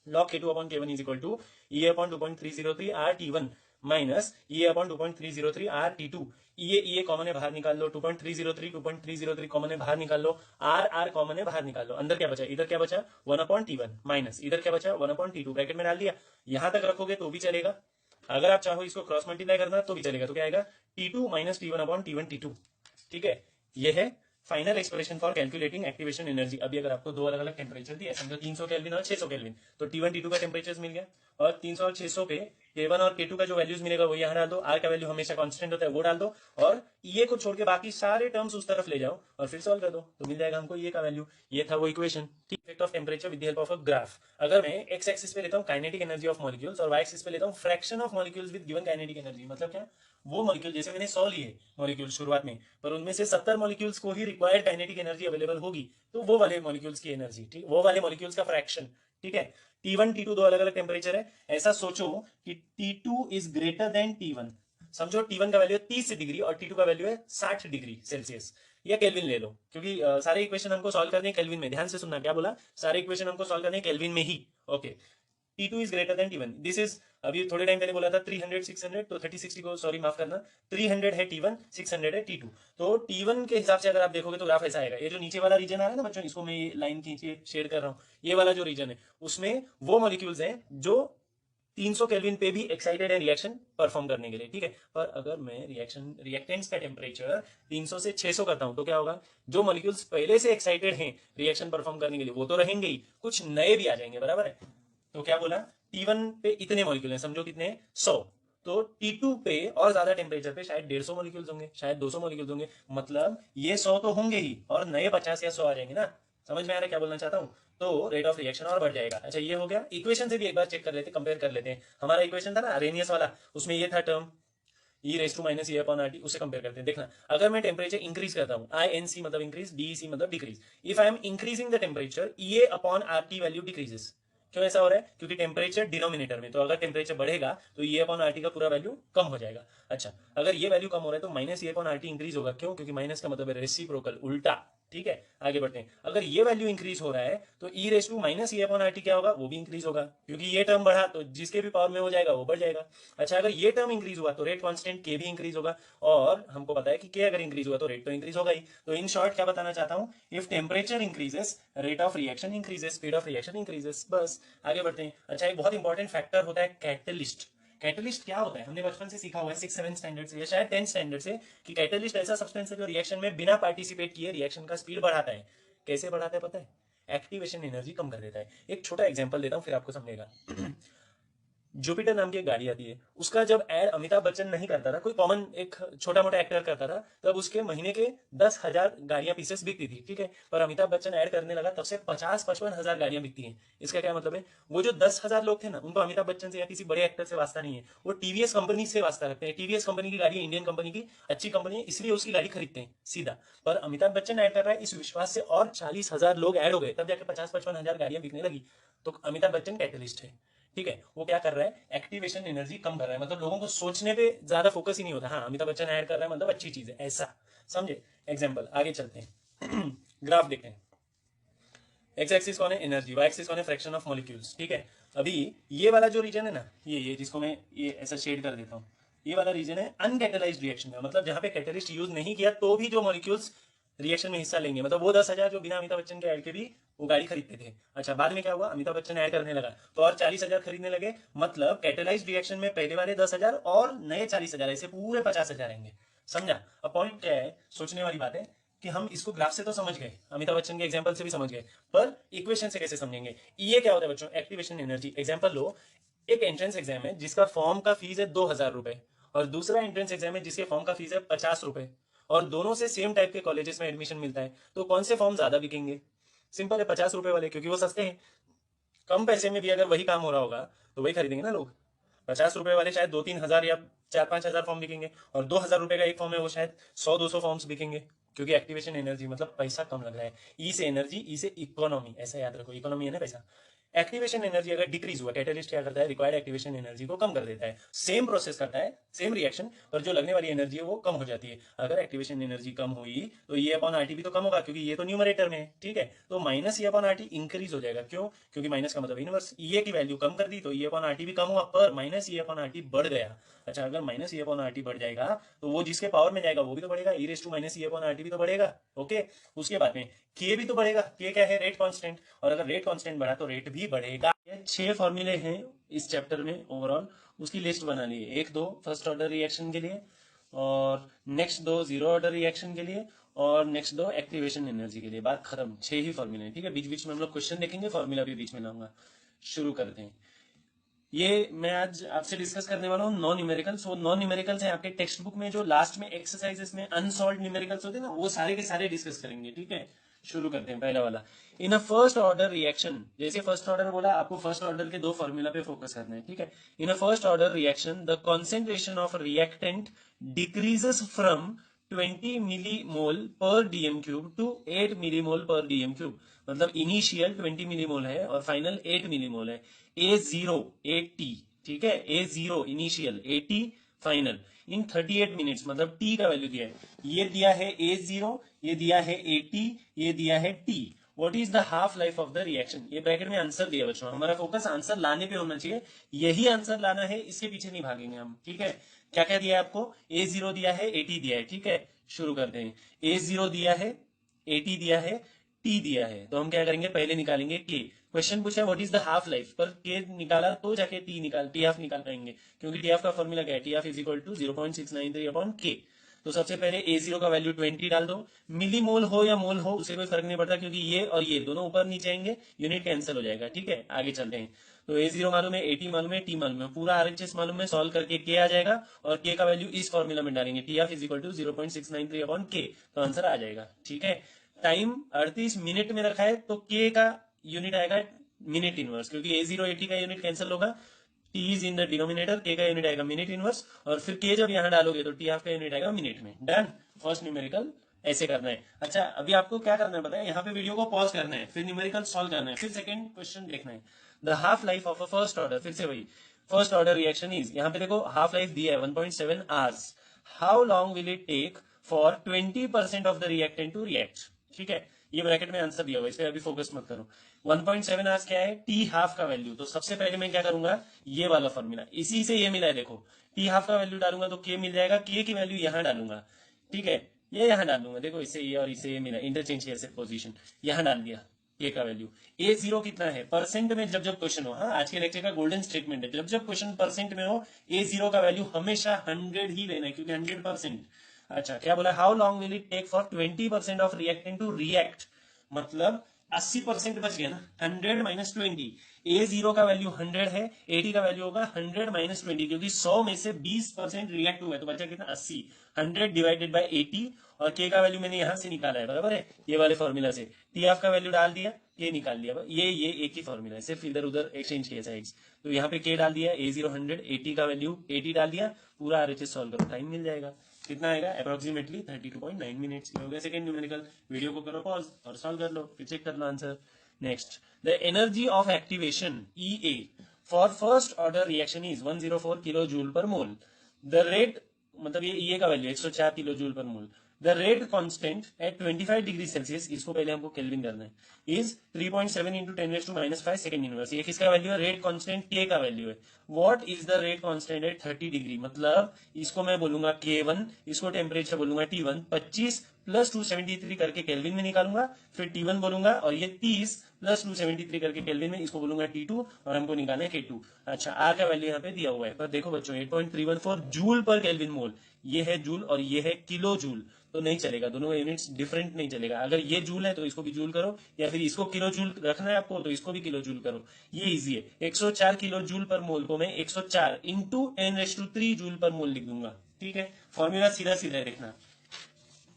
[SPEAKER 1] log k2 upon k1 is equal to e upon 2.303 r t1 minus e upon 2.303 r t2, ये कॉमन है बाहर निकाल लो, 2.303 कॉमन है बाहर निकाल लो, r कॉमन है बाहर निकाल लो, अंदर क्या बचा, इधर क्या बचा 1 अपॉन t1 माइनस इधर क्या बचा 1 अपॉन t2, ब्रैकेट में डाल दिया। यहां तक रखोगे तो भी चलेगा, अगर आप चाहो इसको क्रॉस मल्टीप्लाई करना तो भी चलेगा, तो क्या आएगा t2 minus t1 upon t1 t2, ठीक है। ये है final expression for calculating activation energy. अभी अगर आपको दो अलग अलग टेम्परेचर दिए, समझो 300 केल्विन और 600 केल्विन, तो T1 T2 का टेम्परेचर मिल गया, और 300 और 600 पे K1 और K2 का जो वैल्यूज मिलेगा वो यहाँ डाल दो, R का वैल्यू हमेशा कांस्टेंट होता है वो डाल दो, और ये को छोड़ के बाकी सारे टर्म्स उस तरफ ले जाओ और फिर सॉल्व कर दो, तो मिल जाएगा हमको ये का वैल्यू। ये था वो इक्वेशन, ठीक। Effect of temperature with the help of a graph. अगर मैं एक्स एक्सिस पे लेता हूँ काइनेटिक एनर्जी ऑफ मॉलिक्यूल्स और वाई एक्सिस पे लेता हूँ fraction of molecules with given kinetic energy, मतलब क्या, वो मॉलिक्यूल जैसे मैंने 100 लिए मॉलिक्यूल शुरुआत में, पर उनमें से 70 मॉलिक्यूल्स को ही रिक्वायर्ड काइनेटिक एनर्जी अवेलेबल होगी, तो वो वाले मॉलिक्यूल्स की एनर्जी, ठीक, वो वाले मॉलिक्यूल्स का फ्रैक्शन, ठीक है। T1 T2 दो अलग अलग टेम्परेचर है, ऐसा सोचो कि T2 is greater than T1, समझो T1 का वैल्यू है 30 डिग्री और T2 का वैल्यू है 60 डिग्री सेल्सियस, या केल्विन ले लो, क्योंकि सारे इक्वेशन हमको सॉल्व करने हैं केल्विन में, ध्यान से सुनना क्या बोला, सारे इक्वेशन हमको सॉल्व करने हैं केल्विन में ही। Okay T2 is greater than T1, this is, अभी थोड़े टाइम पहले बोला था 300 600, तो 30 60 को सॉरी माफ करना, 300 है T1 600 है T2, तो T1 के हिसाब से अगर आप देखोगे तो ग्राफ ऐसा आएगा, ये जो नीचे वाला रीजन आ रहा है ना बच्चों, इसको मैं लाइन खींचे शेड कर रहा हूँ, ये वाला जो रीजन है उसमें वो मॉलिक्यूल्स हैं जो 300 केल्विन पे भी एक्साइटेड है रिएक्शन परफॉर्म करने के लिए, ठीक है। पर अगर मैं रिएक्टेंट्स का टेम्परेचर 300 से 600 करता हूं तो क्या होगा, जो मॉलिक्यूल्स पहले से एक्साइटेड हैं रिएक्शन परफॉर्म करने के लिए वो तो रहेंगे ही, कुछ नए भी आ जाएंगे, बराबर है। तो क्या बोला, T1 पे इतने मॉलिक्यूल हैं, समझो कितने 100, तो T2 पे और ज्यादा टेम्परेचर पे शायद 150 मॉलिक्यूल्स होंगे, शायद 200 मॉलिक्यूल्स होंगे, मतलब ये 100 तो होंगे ही और नए 50 या 100 आ जाएंगे ना, समझ में आ रहा है क्या बोलना चाहता हूँ? तो रेट ऑफ रिएक्शन और बढ़ जाएगा। अच्छा ये हो गया। इक्वेशन से भी एक बार चेक कर लेते, कंपेयर कर लेते हैं। हमारा इक्वेशन था ना अरेनियस वाला, उसमें ये था term E raise to minus A upon R T, उससे कंपेयर करते हैं। देखना, अगर मैं टेम्परेचर इंक्रीज करता हूँ, आई एन सी मतलब इंक्रीज, डी सी मतलब decrease, if I am increasing the temperature E A upon R T value decreases. क्यों ऐसा हो रहा है? क्योंकि टेम्परेचर डिनोमिनेटर में, तो अगर टेम्परेचर बढ़ेगा तो ये अपॉन आर टी का पूरा वैल्यू कम हो जाएगा। अच्छा, अगर ये वैल्यू कम हो रहा है तो माइनस ये अपॉन आर टी इंक्रीज होगा। क्यों? क्योंकि माइनस का मतलब है रेसिप्रोकल, उल्टा। ठीक है, आगे बढ़ते हैं। अगर ये वैल्यू इंक्रीज हो रहा है तो E raise to minus A upon R T क्या होगा? वो भी इंक्रीज होगा, क्योंकि ये टर्म बढ़ा तो जिसके भी पावर में हो जाएगा वो बढ़ जाएगा। अच्छा, अगर ये टर्म इंक्रीज हुआ तो रेट कांस्टेंट के भी इंक्रीज होगा, और हमको पता है कि के अगर इंक्रीज हुआ तो रेट तो इंक्रीज होगा ही। तो इन शॉर्ट क्या बताना चाहता हूं? If temperature increases, rate of reaction increases, speed of reaction increases. बस, आगे बढ़ते हैं। अच्छा, एक बहुत इंपॉर्टेंट फैक्टर होता है कैटलिस्ट। कैटलिस्ट क्या होता है? हमने बचपन से सीखा हुआ है 6-7 स्टैंडर्ड से या शायद 10 स्टैंडर्ड से, कि कैटलिस्ट ऐसा सब्सटेंस है जो रिएक्शन में बिना पार्टिसिपेट किए रिएक्शन का स्पीड बढ़ाता है। कैसे बढ़ाता है पता है? एक्टिवेशन एनर्जी कम कर देता है। एक छोटा एग्जांपल देता हूं फिर आपको समझेगा। जुपिटर नाम की एक गाड़ी आती है, उसका जब एड अमिताभ बच्चन नहीं करता था, कोई कॉमन एक छोटा मोटा एक्टर करता था, तब उसके महीने के 10,000 गाड़ियां पीसेस बिकती थी। ठीक है, पर अमिताभ बच्चन ऐड करने लगा तब से 50-55 हजार गाड़ियां बिकती हैं। इसका क्या मतलब है? वो जो 10,000 लोग थे ना, उनको अमिताभ बच्चन से या किसी बड़े एक्टर से वास्ता नहीं है, वो टीवीएस कंपनी से वास्ता रखते हैं। टीवीएस कंपनी की गाड़ी, इंडियन कंपनी की अच्छी कंपनी है, इसलिए उसकी गाड़ी खरीदते हैं सीधा। पर अमिताभ बच्चन ऐड कर रहा है इस विश्वास से, और 40,000 लोग ऐड हो गए, तब जाके 50-55 हजार गाड़ियां बिकने लगी। तो अमिताभ बच्चन कैटलिस्ट है। ठीक है, वो क्या कर रहा है? एक्टिवेशन एनर्जी कम कर रहा है, मतलब लोगों को सोचने पे ज्यादा फोकस ही नहीं होता। हाँ, अमिताभ बच्चन ऐड कर रहा है मतलब अच्छी चीज है, ऐसा समझे। एग्जाम्पल, आगे चलते हैं। ग्राफ देखें। एक्स एक्सिस कौन है? एनर्जी। वाई एक्सिस कौन है? Fraction of molecules. ठीक है, अभी ये वाला जो रीजन है ना, ये जिसको मैं ये ऐसा शेड कर देता हूँ, ये वाला रीजन है अनकैटलाइज्ड रिएक्शन का, मतलब जहां पे कैटलिस्ट यूज नहीं किया तो भी जो मॉलिक्यूल्स रिएक्शन में हिस्सा लेंगे, मतलब वो 10,000 जो बिना अमिताभ बच्चन के ऐड के भी वो गाड़ी खरीदते थे। अच्छा, बाद में क्या हुआ? अमिताभ बच्चन ऐड करने लगा तो और 40,000 खरीदने लगे, मतलब कैटलाइज्ड रिएक्शन में पहले वाले 10,000 और नए 40,000, ऐसे पूरे 50,000 आएंगे। समझा? अब पॉइंट क्या है, सोचने वाली बात है कि हम इसको ग्राफ से तो समझ गए, अमिताभ बच्चन के एग्जांपल से भी समझ गए, पर इक्वेशन से कैसे समझेंगे? ये क्या होता है बच्चों? Activation energy. एग्जांपल लो, एक एंट्रेंस एग्जाम है जिसका फॉर्म का फीस है 2,000 रुपए, और दूसरा एंट्रेंस एग्जाम है जिसके फॉर्म का फीस है 50 रुपए, और दोनों से सेम टाइप के कॉलेजेस में एडमिशन मिलता है, तो कौन से फॉर्म ज्यादा बिकेंगे? सिंपल है, 50 रुपए वाले, क्योंकि वो सस्ते हैं। कम पैसे में भी अगर वही काम हो रहा होगा तो वही खरीदेंगे ना लोग। 50 रुपए वाले शायद 2-3 हजार या 4-5 हजार फॉर्म बिकेंगे, और 2,000 रुपए का एक फॉर्म है वो शायद 100-200 फॉर्म्स बिकेंगे, क्योंकि एक्टिवेशन एनर्जी मतलब पैसा कम लग रहा है। ई से एनर्जी, ई से इकोनॉमी, ऐसा याद रखो, इकोनॉमी है ना पैसा। एक्टिवेशन एनर्जी अगर डिक्रीज हुआ, कैटलिस्ट क्या करता है? रिक्वायर्ड एक्टिवेशन एनर्जी को कम कर देता है। सेम प्रोसेस करता है, सेम रिएक्शन, पर जो लगने वाली एनर्जी है वो कम हो जाती है। अगर एक्टिवेशन एनर्जी कम हुई तो ये अपॉन आर टी भी तो कम होगा, क्योंकि ये तो न्यूमरेटर में है। ठीक है, तो माइनस ये अपॉन आर टी इंक्रीज हो जाएगा। क्यों? क्योंकि माइनस का मतलब इनवर्स, ये की वैल्यू कम कर दी तो ये अपॉन आर टी भी कम हुआ, पर माइनस ये अपॉन आर टी बढ़ गया। अच्छा, अगर minus E upon R T बढ़ जाएगा तो वो जिसके पावर में जाएगा वो भी तो बढ़ेगा, E raise to minus E upon R T भी तो बढ़ेगा। ओके, उसके बाद में के भी तो बढ़ेगा। के क्या है? रेट कांस्टेंट, और अगर रेट कांस्टेंट बढ़ा तो रेट भी बढ़ेगा। ये 6 फॉर्मूले हैं इस चैप्टर में ओवरऑल, उसकी लिस्ट बना ली है। 1-2 फर्स्ट ऑर्डर रिएक्शन के लिए, और नेक्स्ट 2 जीरो ऑर्डर रिएक्शन के लिए, और नेक्स्ट 2 एक्टिवेशन एनर्जी के लिए। बात खत्म, 6 ही फॉर्मूले। ठीक है, बीच बीच में हम लोग क्वेश्चन देखेंगे, फॉर्मूला भी बीच में लाऊंगा। शुरू करते हैं। ये मैं आज आपसे डिस्कस करने वाला हूँ नॉन न्यूमेरिकल्स। वो नॉन न्यूमेरिकल्स हैं आपके टेक्स्ट बुक में, जो लास्ट में एक्सरसाइजेस में अनसॉल्व न्यूमेरिकल्स होते हैं ना, वो सारे के सारे डिस्कस करेंगे। ठीक है, शुरू करते हैं। पहला वाला, इन अ फर्स्ट ऑर्डर रिएक्शन, जैसे फर्स्ट ऑर्डर बोला, आपको फर्स्ट ऑर्डर के 2 फॉर्मूला पे फोकस करना है। ठीक है, in a first order reaction the concentration of reactant decreases from 20 millimole per DM cube to 8 millimole per DM cube. मतलब इनिशियल 20 मिलीमोल है और फाइनल 8 मिलीमोल है। A0 80, ठीक है, A0 इनिशियल, 80 फाइनल, इन 38 मिनट्स, मतलब T का वैल्यू दिया है। ये दिया है A0, ये दिया है 80, ये दिया है T। What is the half life of the reaction? ये ब्रैकेट में आंसर दिया बच्चों, हमारा फोकस आंसर लाने पे होना चाहिए। यही आंसर लाना है, इसके पीछे नहीं भागेंगे हम। ठीक है, क्या क्या दिया है आपको? A0 दिया है, 80 दिया है। ठीक है, शुरू करते हैं। A0 दिया है, 80 दिया है, T दिया है, तो हम क्या करेंगे? पहले निकालेंगे K। क्वेश्चन पूछा what is the half life, पर K निकाला तो जाके टी हाफ निकाल पाएंगे, क्योंकि टी हाफ का फॉर्मूला क्या है? T half is equal to 0.693 upon K। तो सबसे पहले A0 का वैल्यू 20 डाल दो। मिली मोल हो या मोल हो उससे कोई फर्क नहीं पड़ता, क्योंकि ये और ये दोनों ऊपर नीचे आएंगे, यूनिट कैंसिल हो जाएगा। ठीक है, आगे चलते हैं। तो A0 मालूम है, 80 मालूम है, T मालूम है, पूरा RHS मालूम है, सॉल्व करके K आ जाएगा, और K का वैल्यू इस फॉर्मूला में डालेंगे, T half is equal to 0.693 upon K, तो आंसर आ जाएगा। ठीक है, टाइम 38 मिनट में रखा है तो के का यूनिट आएगा मिनट इनवर्स, क्योंकि A0 AT का यूनिट कैंसिल होगा, T is in the denominator, के का यूनिट आएगा मिनट इनवर्स, और फिर के जब यहां डालोगे तो टी हाफ का यूनिट आएगा मिनट में। डन, फर्स्ट न्यूमेरिकल ऐसे करना है। अच्छा अभी आपको क्या करना है पता है, यहाँ पे वीडियो को पॉज करना है, फिर न्यूमेरिकल सॉल्व करना है, फिर सेकंड क्वेश्चन देखना है। The half life of a first order, फिर से वही फर्स्ट ऑर्डर रिएक्शन इज, यहाँ पे देखो हाफ लाइफ दिया है 1.7 hours. How long will it take for 20% of the reactant to react. ठीक है, ये ब्रैकेट में आंसर दिया हुआ है, इस पे अभी फोकस मत करो। 1.7 आवर्स क्या है, टी हाफ का वैल्यू, तो सबसे पहले मैं क्या करूंगा, ये वाला फॉर्मूला, इसी से ये मिला है, देखो टी हाफ का वैल्यू डालूंगा तो के मिल जाएगा, के की वैल्यू यहां डालूंगा, ठीक है, ये यहां डाल दूंगा, देखो इससे ये और इससे ये मिला, इंटरचेंज कैसे पोजीशन, यहां डाल दिया ए का वैल्यू। A0 कितना है परसेंट में, जब जब क्वेश्चन हो, हाँ आज के लेक्चर का गोल्डन स्टेटमेंट है, जब जब क्वेश्चन परसेंट में हो A0 का वैल्यू हमेशा 100 ही लेना है, क्योंकि 100%। अच्छा क्या बोला, how long will it take for 20% of reactant to react, मतलब 80% बच गया ना, 100 माइनस 20, A0 का वैल्यू 100 है, AT का वैल्यू होगा 100 माइनस 20, क्योंकि 100 में से 20% रिएक्ट हुआ है, तो बचा कितना 80, 100 डिवाइडेड बाय 80, और के का वैल्यू मैंने यहां से निकाला है, बराबर है, ये वाले फॉर्मूला से टी एफ का वैल्यू डाल दिया, ये निकाल लिया, ये एक ही फॉर्मूला है, सिर्फ इधर उधर एक्सचेंज किया साइड्स। तो यहाँ पे के डाल दिया, A0 100, AT का वैल्यू 80 डाल दिया, पूरा आरएचएस सॉल्व करो, टाइम मिल जाएगा, कितना आएगा अप्रोक्सीमेटली 32.9 मिनट्स। हो गया सेकंड न्यूमेरिकल, वीडियो को करो पॉज और सॉल्व कर लो, फिर चेक कर लो answer. Next, the energy of activation EA for first order reaction is 104 kilo joule per mole. The rate, मतलब ये EA का value 104 kilo joule per mole. The rate constant eight 25 degree Celsius, इसको पहले हमको kelvin करना है, is 3.7 into 10⁻⁵ second inverse. ये किसका वैल्यू है, रेट कांस्टेंट के का वैल्यू है। What is the rate constant eight 30 degree, मतलब इसको मैं बोलूंगा K1, इसको टेम्परेचर बोलूंगा T1, 25 प्लस 273 करके केल्विन में निकालूंगा, फिर T1 बोलूंगा, और ये 30 प्लस 273 करके केल्विन में, इसको बोलूंगा T2, और हमको निकालना है K2। अच्छा आर का वैल्यू यहाँ पे दिया हुआ है, पर देखो बच्चों 8.314 जूल पर केल्विन मोल, ये है जूल और ये है किलो जूल, तो नहीं चलेगा, दोनों यूनिट्स डिफरेंट नहीं चलेगा। अगर ये जूल है तो इसको भी जूल करो, या फिर इसको किलो जूल रखना है आपको तो इसको भी किलो जूल करो, ये इजी है। 104 किलो जूल पर मोल को मैं 104 इंटू 10⁻³ जूल पर मोल लिख दूंगा, ठीक है। फॉर्मूला सीधा सीधा देखना,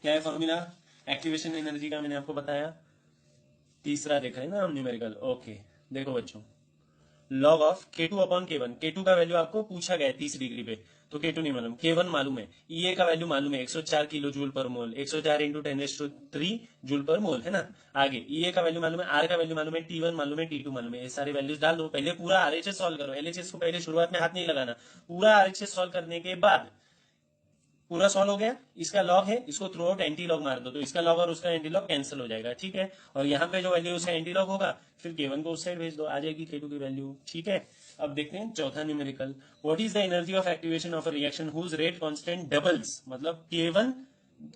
[SPEAKER 1] क्या है फॉर्मूला, एक्टिवेशन एनर्जी का मैंने आपको बताया, तीसरा देखा है ना हम न्यूमेरिकल। ओके देखो बच्चों, log of K2 upon K1, K2 का वैल्यू आपको पूछा गया है 30 डिग्री पे, तो K2 नहीं मालूम, K1 मालूम है, EA का वैल्यू मालूम है 104 किलो जूल पर मोल, 104 इंटू 10⁻³ जूल पर मोल है ना। आगे EA का वैल्यू मालूम है, R का वैल्यू मालूम है, T1 मालूम है, T2 मालूम है, ये सारे वैल्यूज डाल दो। पहले पूरा RHS सॉल्व करो, LHS को पहले शुरुआत में हाथ नहीं लगाना, पूरा RHS सॉल्व करने के बाद पूरा सॉल्व हो गया, इसका लॉग है, इसको थ्रू आउट एंटी लॉग मार दो, तो इसका लॉग और उसका एंटी लॉग कैंसिल हो जाएगा, ठीक है। और यहाँ पे जो वैल्यू उसका एंटी लॉग होगा, फिर K1 को उस साइड भेज दो, आ जाएगी K2 की वैल्यू, ठीक है। अब देखते हैं चौथा numerical, what is the energy of activation of a reaction whose rate constant doubles, मतलब K1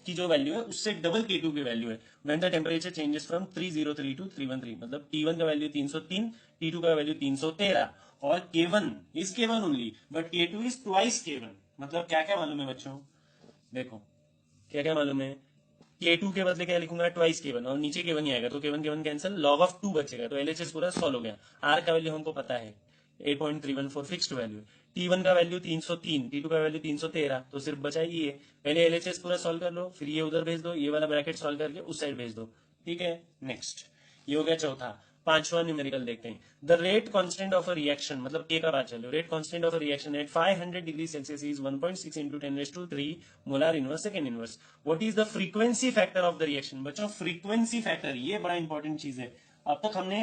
[SPEAKER 1] की जो वैल्यू है उससे डबल K2 की वैल्यू है, when the temperature changes from 303 to 313, मतलब T1 का वैल्यू 303, T2 का वैल्यू 313, और K1 is K1 only, but K2 is twice K1, मतलब क्या क्या मालूम है बच्चों, देखो क्या क्या मालूम है, K2 के बदले क्या लिखूंगा, ट्वाइस K1, और नीचे K1 ही आएगा, तो K1 K1 cancel, log of 2 बचेगा, तो LHS पूरा सॉल्व हो गया। R का वैल्यू हमको पता है 8.314 फिक्स्ड वैल्यू, T1 का वैल्यू 303, T2 का वैल्यू 313, तो सिर्फ बचा ये, पहले LHS पूरा सॉल्व कर लो, फिर ये उधर भेज दो, ये वाला ब्रैकेट सॉल्व करके उस साइड भेज दो, ठीक है। नेक्स्ट, ये हो गया चौथा। पांचवा न्यूमेरिकल देखते हैं, the rate constant of a reaction, मतलब के का बात चलो, rate constant of a reaction at 500 degree Celsius is 1.6 into 10⁻³ molar inverse second inverse. What is the frequency factor of the reaction, बच्चों फ्रीक्वेंसी फैक्टर ये बड़ा इंपॉर्टेंट चीज है। अब तक हमने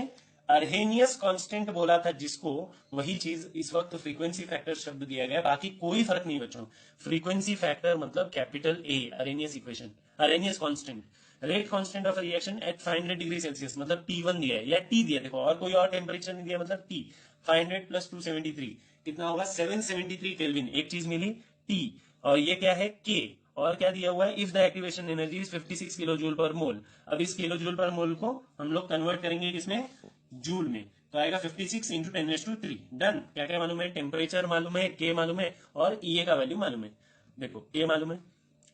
[SPEAKER 1] अर्हेनियस कांस्टेंट बोला था जिसको, वही चीज इस वक्त फ्रीक्वेंसी फैक्टर शब्द दिया गया, बाकी कोई फर्क नहीं बच्चों। फ्रीक्वेंसी फैक्टर मतलब capital A, Arrhenius equation, Arrhenius constant, rate constant of reaction at 500 degree Celsius, मतलब T1 दिया है या T दिया, देखो और कोई और टेम्परेचर नहीं दिया, मतलब T 500 प्लस 273 कितना होगा 773 केल्विन, एक चीज मिली T, और ये क्या है K, और क्या दिया हुआ है, if the activation energy is 56 kilo joule per mole. अब इस किलो जूल पर मोल को हम लोग कन्वर्ट करेंगे किसमें, जूल में, तो आएगा 56 इंटू 10⁻³। डन, क्या क्या मालूम है, टेम्परेचर मालूम है, K मालूम है, और EA का वैल्यू मालूम है, देखो K मालूम है,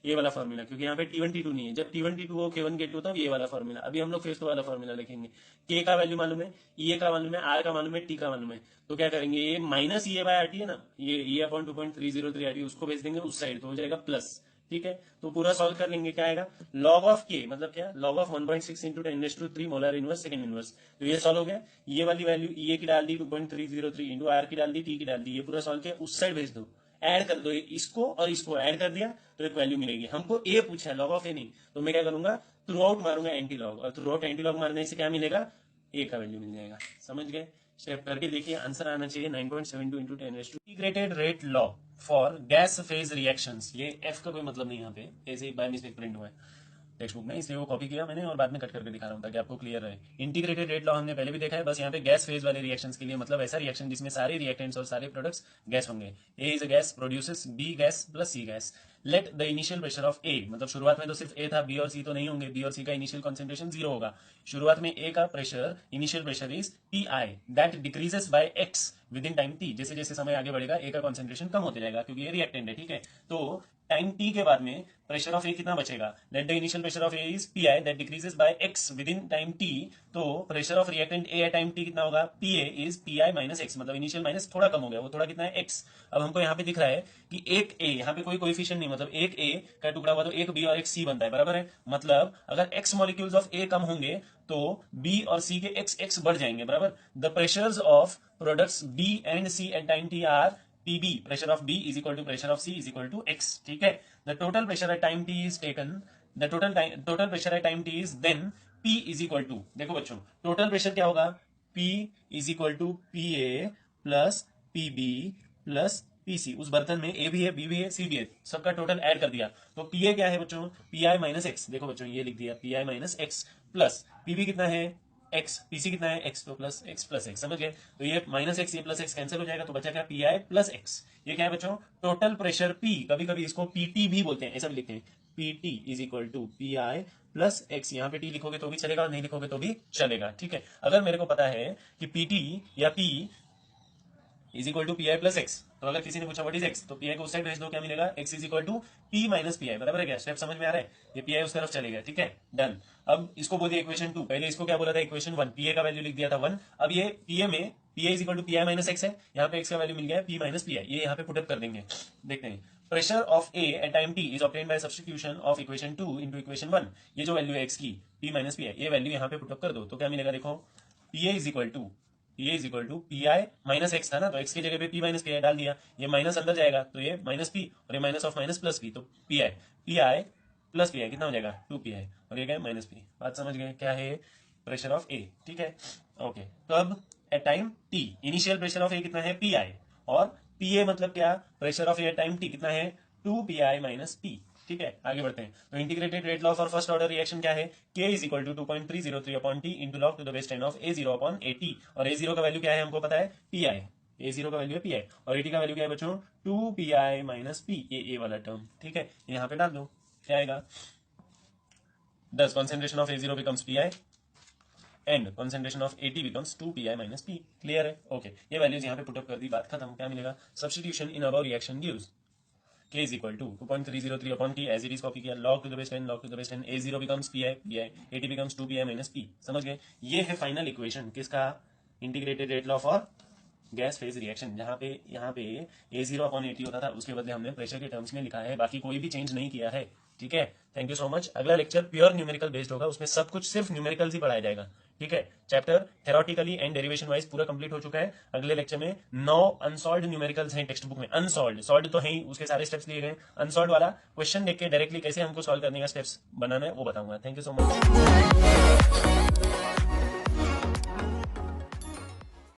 [SPEAKER 1] ये वाला फॉर्मूला, क्योंकि यहाँ पे T1 T2 नहीं है, जब T1 T2 हो K1 K2 तब ये वाला फॉर्मूला। अभी हम लोग फिर वाला फॉर्मूला लिखेंगे, K का वैल्यू मालूम है, EA का मालूम है, R का मालूम है, T का मालूम है, तो क्या करेंगे, ये माइनस EA बाय RT है ना, ये EA अपॉन 2.303 RT उसको भेज देंगे उस साइड, तो हो जाएगा प्लस ठीक है, तो पूरा सॉल्व कर लेंगे। क्या आएगा, लॉग ऑफ के मतलब क्या, log of 1.6 into 10⁻³ molar inverse second inverse. तो ये सॉल्व हो गया। ये वाली वैल्यू ये की डाल दी 2.303 इंटू आर की डाल दी, टी की डाल दी, ये पूरा सॉल्व किया, उस साइड भेज दो, ऐड कर दो, इसको और इसको ऐड कर दिया तो एक वैल्यू मिलेगी। हमको ए पूछा है, लॉग ऑफ ए नहीं, तो मैं क्या करूंगा, थ्रू आउट मारूंगा एंटी लॉग, और थ्रू आउट एंटी लॉग मारने से क्या मिलेगा, ए का वैल्यू मिल जाएगा। समझ गए, स्टेप करके देखिए, आंसर आना चाहिए 9.72 into 10⁻²। Integrated rate law for gas phase reactions, ये एफ का कोई मतलब नहीं यहाँ पे, ऐसे ही बाय मिस्टेक प्रिंट हुआ है टेक्स्ट बुक में, इसलिए वो कॉपी किया मैंने और बाद में कट करके दिखा रहा हूँ ताकि आपको क्लियर रहे। इंटीग्रेटेड रेट लॉ हमने पहले भी देखा है, बस यहाँ पे गैस फेज वाले रिएक्शंस के लिए, मतलब ऐसा रिएक्शन जिसमें सारे रिएक्टेंट्स और सारे प्रोडक्ट्स गैस होंगे। A is a gas produces B gas plus C gas. Let the initial pressure of A, मतलब शुरुआत में तो सिर्फ ए था, बी और सी तो नहीं होंगे, बी और सी का इनिशियल कॉन्सेंट्रेशन 0 होगा। शुरुआत में ए का pressure, initial pressure is P I, that decreases by X within time T. जैसे जैसे समय आगे बढ़ेगा ए का कॉन्सेंट्रेशन कम होते जाएगा क्योंकि ये रिएक्टेंट है, ठीक है। तो टाइम टी के बाद में प्रेशर ऑफ ए कितना बचेगा, let the initial pressure of A is P I that decreases by X within time T. तो pressure of reactant A time T कितना होगा, P A is P I minus X, मतलब initial minus थोड़ा कम हो गया, वो थोड़ा कितना है, एक्स। अब हमको यहाँ पे दिख रहा है कि एक ए, यहाँ पे कोई कोएफिशिएंट नहीं, मतलब एक ए का टुकड़ा हुआ तो एक बी और एक सी बनता है, बराबर है। मतलब अगर एक्स मॉलिक्यूल्स ऑफ ए कम होंगे तो बी और सी के एक्स एक्स बढ़ जाएंगे, बराबर। The pressures of products B and C at time T are PB, pressure of B is equal to pressure of C is equal to X, ठीक है। The total pressure at time T is taken, the total pressure at time T is then P is equal to, देखो बच्चों total pressure क्या होगा, P is equal to PA plus PB plus PC। उस बर्तन में A भी है, B भी है, C भी है, सबका टोटल ऐड कर दिया तो PA क्या है बच्चों, PI माइनस एक्स। देखो बच्चों ये लिख दिया PI minus x, plus PB कितना है एक्स, पीसी कितना है एक्स, तो प्लस एक्स, समझ गए। तो ये माइनस एक्स, ये प्लस एक्स कैंसिल हो जाएगा, तो बचा क्या, पी आई प्लस एक्स। ये क्या है बच्चों, टोटल प्रेशर पी, कभी कभी इसको पीटी भी बोलते हैं, ऐसा भी लिखते हैं, PT is equal to P I plus x. यहाँ पे टी लिखोगे तो भी चलेगा और नहीं लिखोगे तो भी चलेगा, ठीक है। अगर मेरे को पता है कि पीटी या P is equal to P I plus x, तो अगर किसी ने पूछा व्हाट इज एक्स, तो पी आई को उस साइड भेज दो, क्या मिलेगा, x is equal to P minus P I, बराबर है क्या, स्टेप समझ में आ रहा है, ये पी आई उस तरफ चलेगा, ठीक है, डन। अब इसको बोलिए इक्वेशन 2, पहले इसको क्या बोला था, इक्वेशन 1, पी ए का वैल्यू लिख दिया था 1। अब ये पी ए में P A is equal to P I minus x है, यहाँ पे एक्स का वैल्यू मिल गया पी माइनस पी आई, ये यहाँ पे पुटअप कर देंगे, देखते हैं। Pressure of A at time T is obtained by substitution of equation 2 into equation 1। ये जो वैल्यू है एक्स की, पी माइनस पी आई, ये वैल्यू यहाँ पे पुटअप कर दो तो क्या मिलेगा, देखो P A is equal to P I minus x था ना, तो एक्स की जगह पे पी माइनस पी आई डाल दिया, ये माइनस अंदर जाएगा तो ये माइनस पी, और ये minus of minus plus P, तो P I plus P I कितना हो जाएगा, 2 पी आई, और ये क्या है माइनस पी। बात समझ गए, क्या है प्रेशर ऑफ ए, ठीक है, ओके। तो अब at time T initial pressure of A कितना है, पी आई, और पी ए मतलब क्या, pressure of A at time T कितना है, 2 पी आई माइनस पी, ठीक है। आगे बढ़ते हैं, तो integrated rate law for first order reaction क्या है, K is equal to 2.303 upon T into log to the base 10 of A0 upon AT, और A0 का वैल्यू क्या है हमको पता है, PI, A0 का वैल्यू है PI, और AT का वैल्यू क्या है बच्चों, 2PI माइनस P, ये वाला टर्म, ठीक है, यहाँ पे डाल दो, क्या आएगा, thus concentration of A0 becomes PI and concentration of AT becomes 2PI minus P, clear है, ओके। ये वैल्यूज यहाँ पे पुटअप कर दी, बात खत्म। क्या मिलेगा, substitution in above reaction gives K is equal to 2.303 upon T as it is copy किया, log to the base 10, log to the base 10, A0 becomes PI, AT becomes 2PI minus P, समझ गए। ये है final equation किसका, integrated rate law for gas phase reaction, जहां पे यहाँ पे A0 अपॉन AT होता था, उसके बदले हमने प्रेशर के टर्म्स में लिखा है, बाकी कोई भी चेंज नहीं किया है, ठीक है। Thank you so much. अगला लेक्चर प्योर न्यूमेरिकल बेस्ड होगा, उसमें सब कुछ सिर्फ न्यूमेरिकल्स ही पढ़ाया जाएगा, ठीक है। Chapter theoretically and derivation wise पूरा कंप्लीट हो चुका है। अगले लेक्चर में 9 अनसॉल्व्ड न्यूमेरिकल्स हैं टेक्स्ट बुक में, अनसॉल्व्ड, सॉल्व तो है ही, उसके सारे स्टेप्स लिए गए, अनसॉल्व्ड वाला क्वेश्चन देख के डायरेक्टली कैसे हमको सॉल्व करने का स्टेप्स बनाना है वो बताऊंगा। Thank you so much.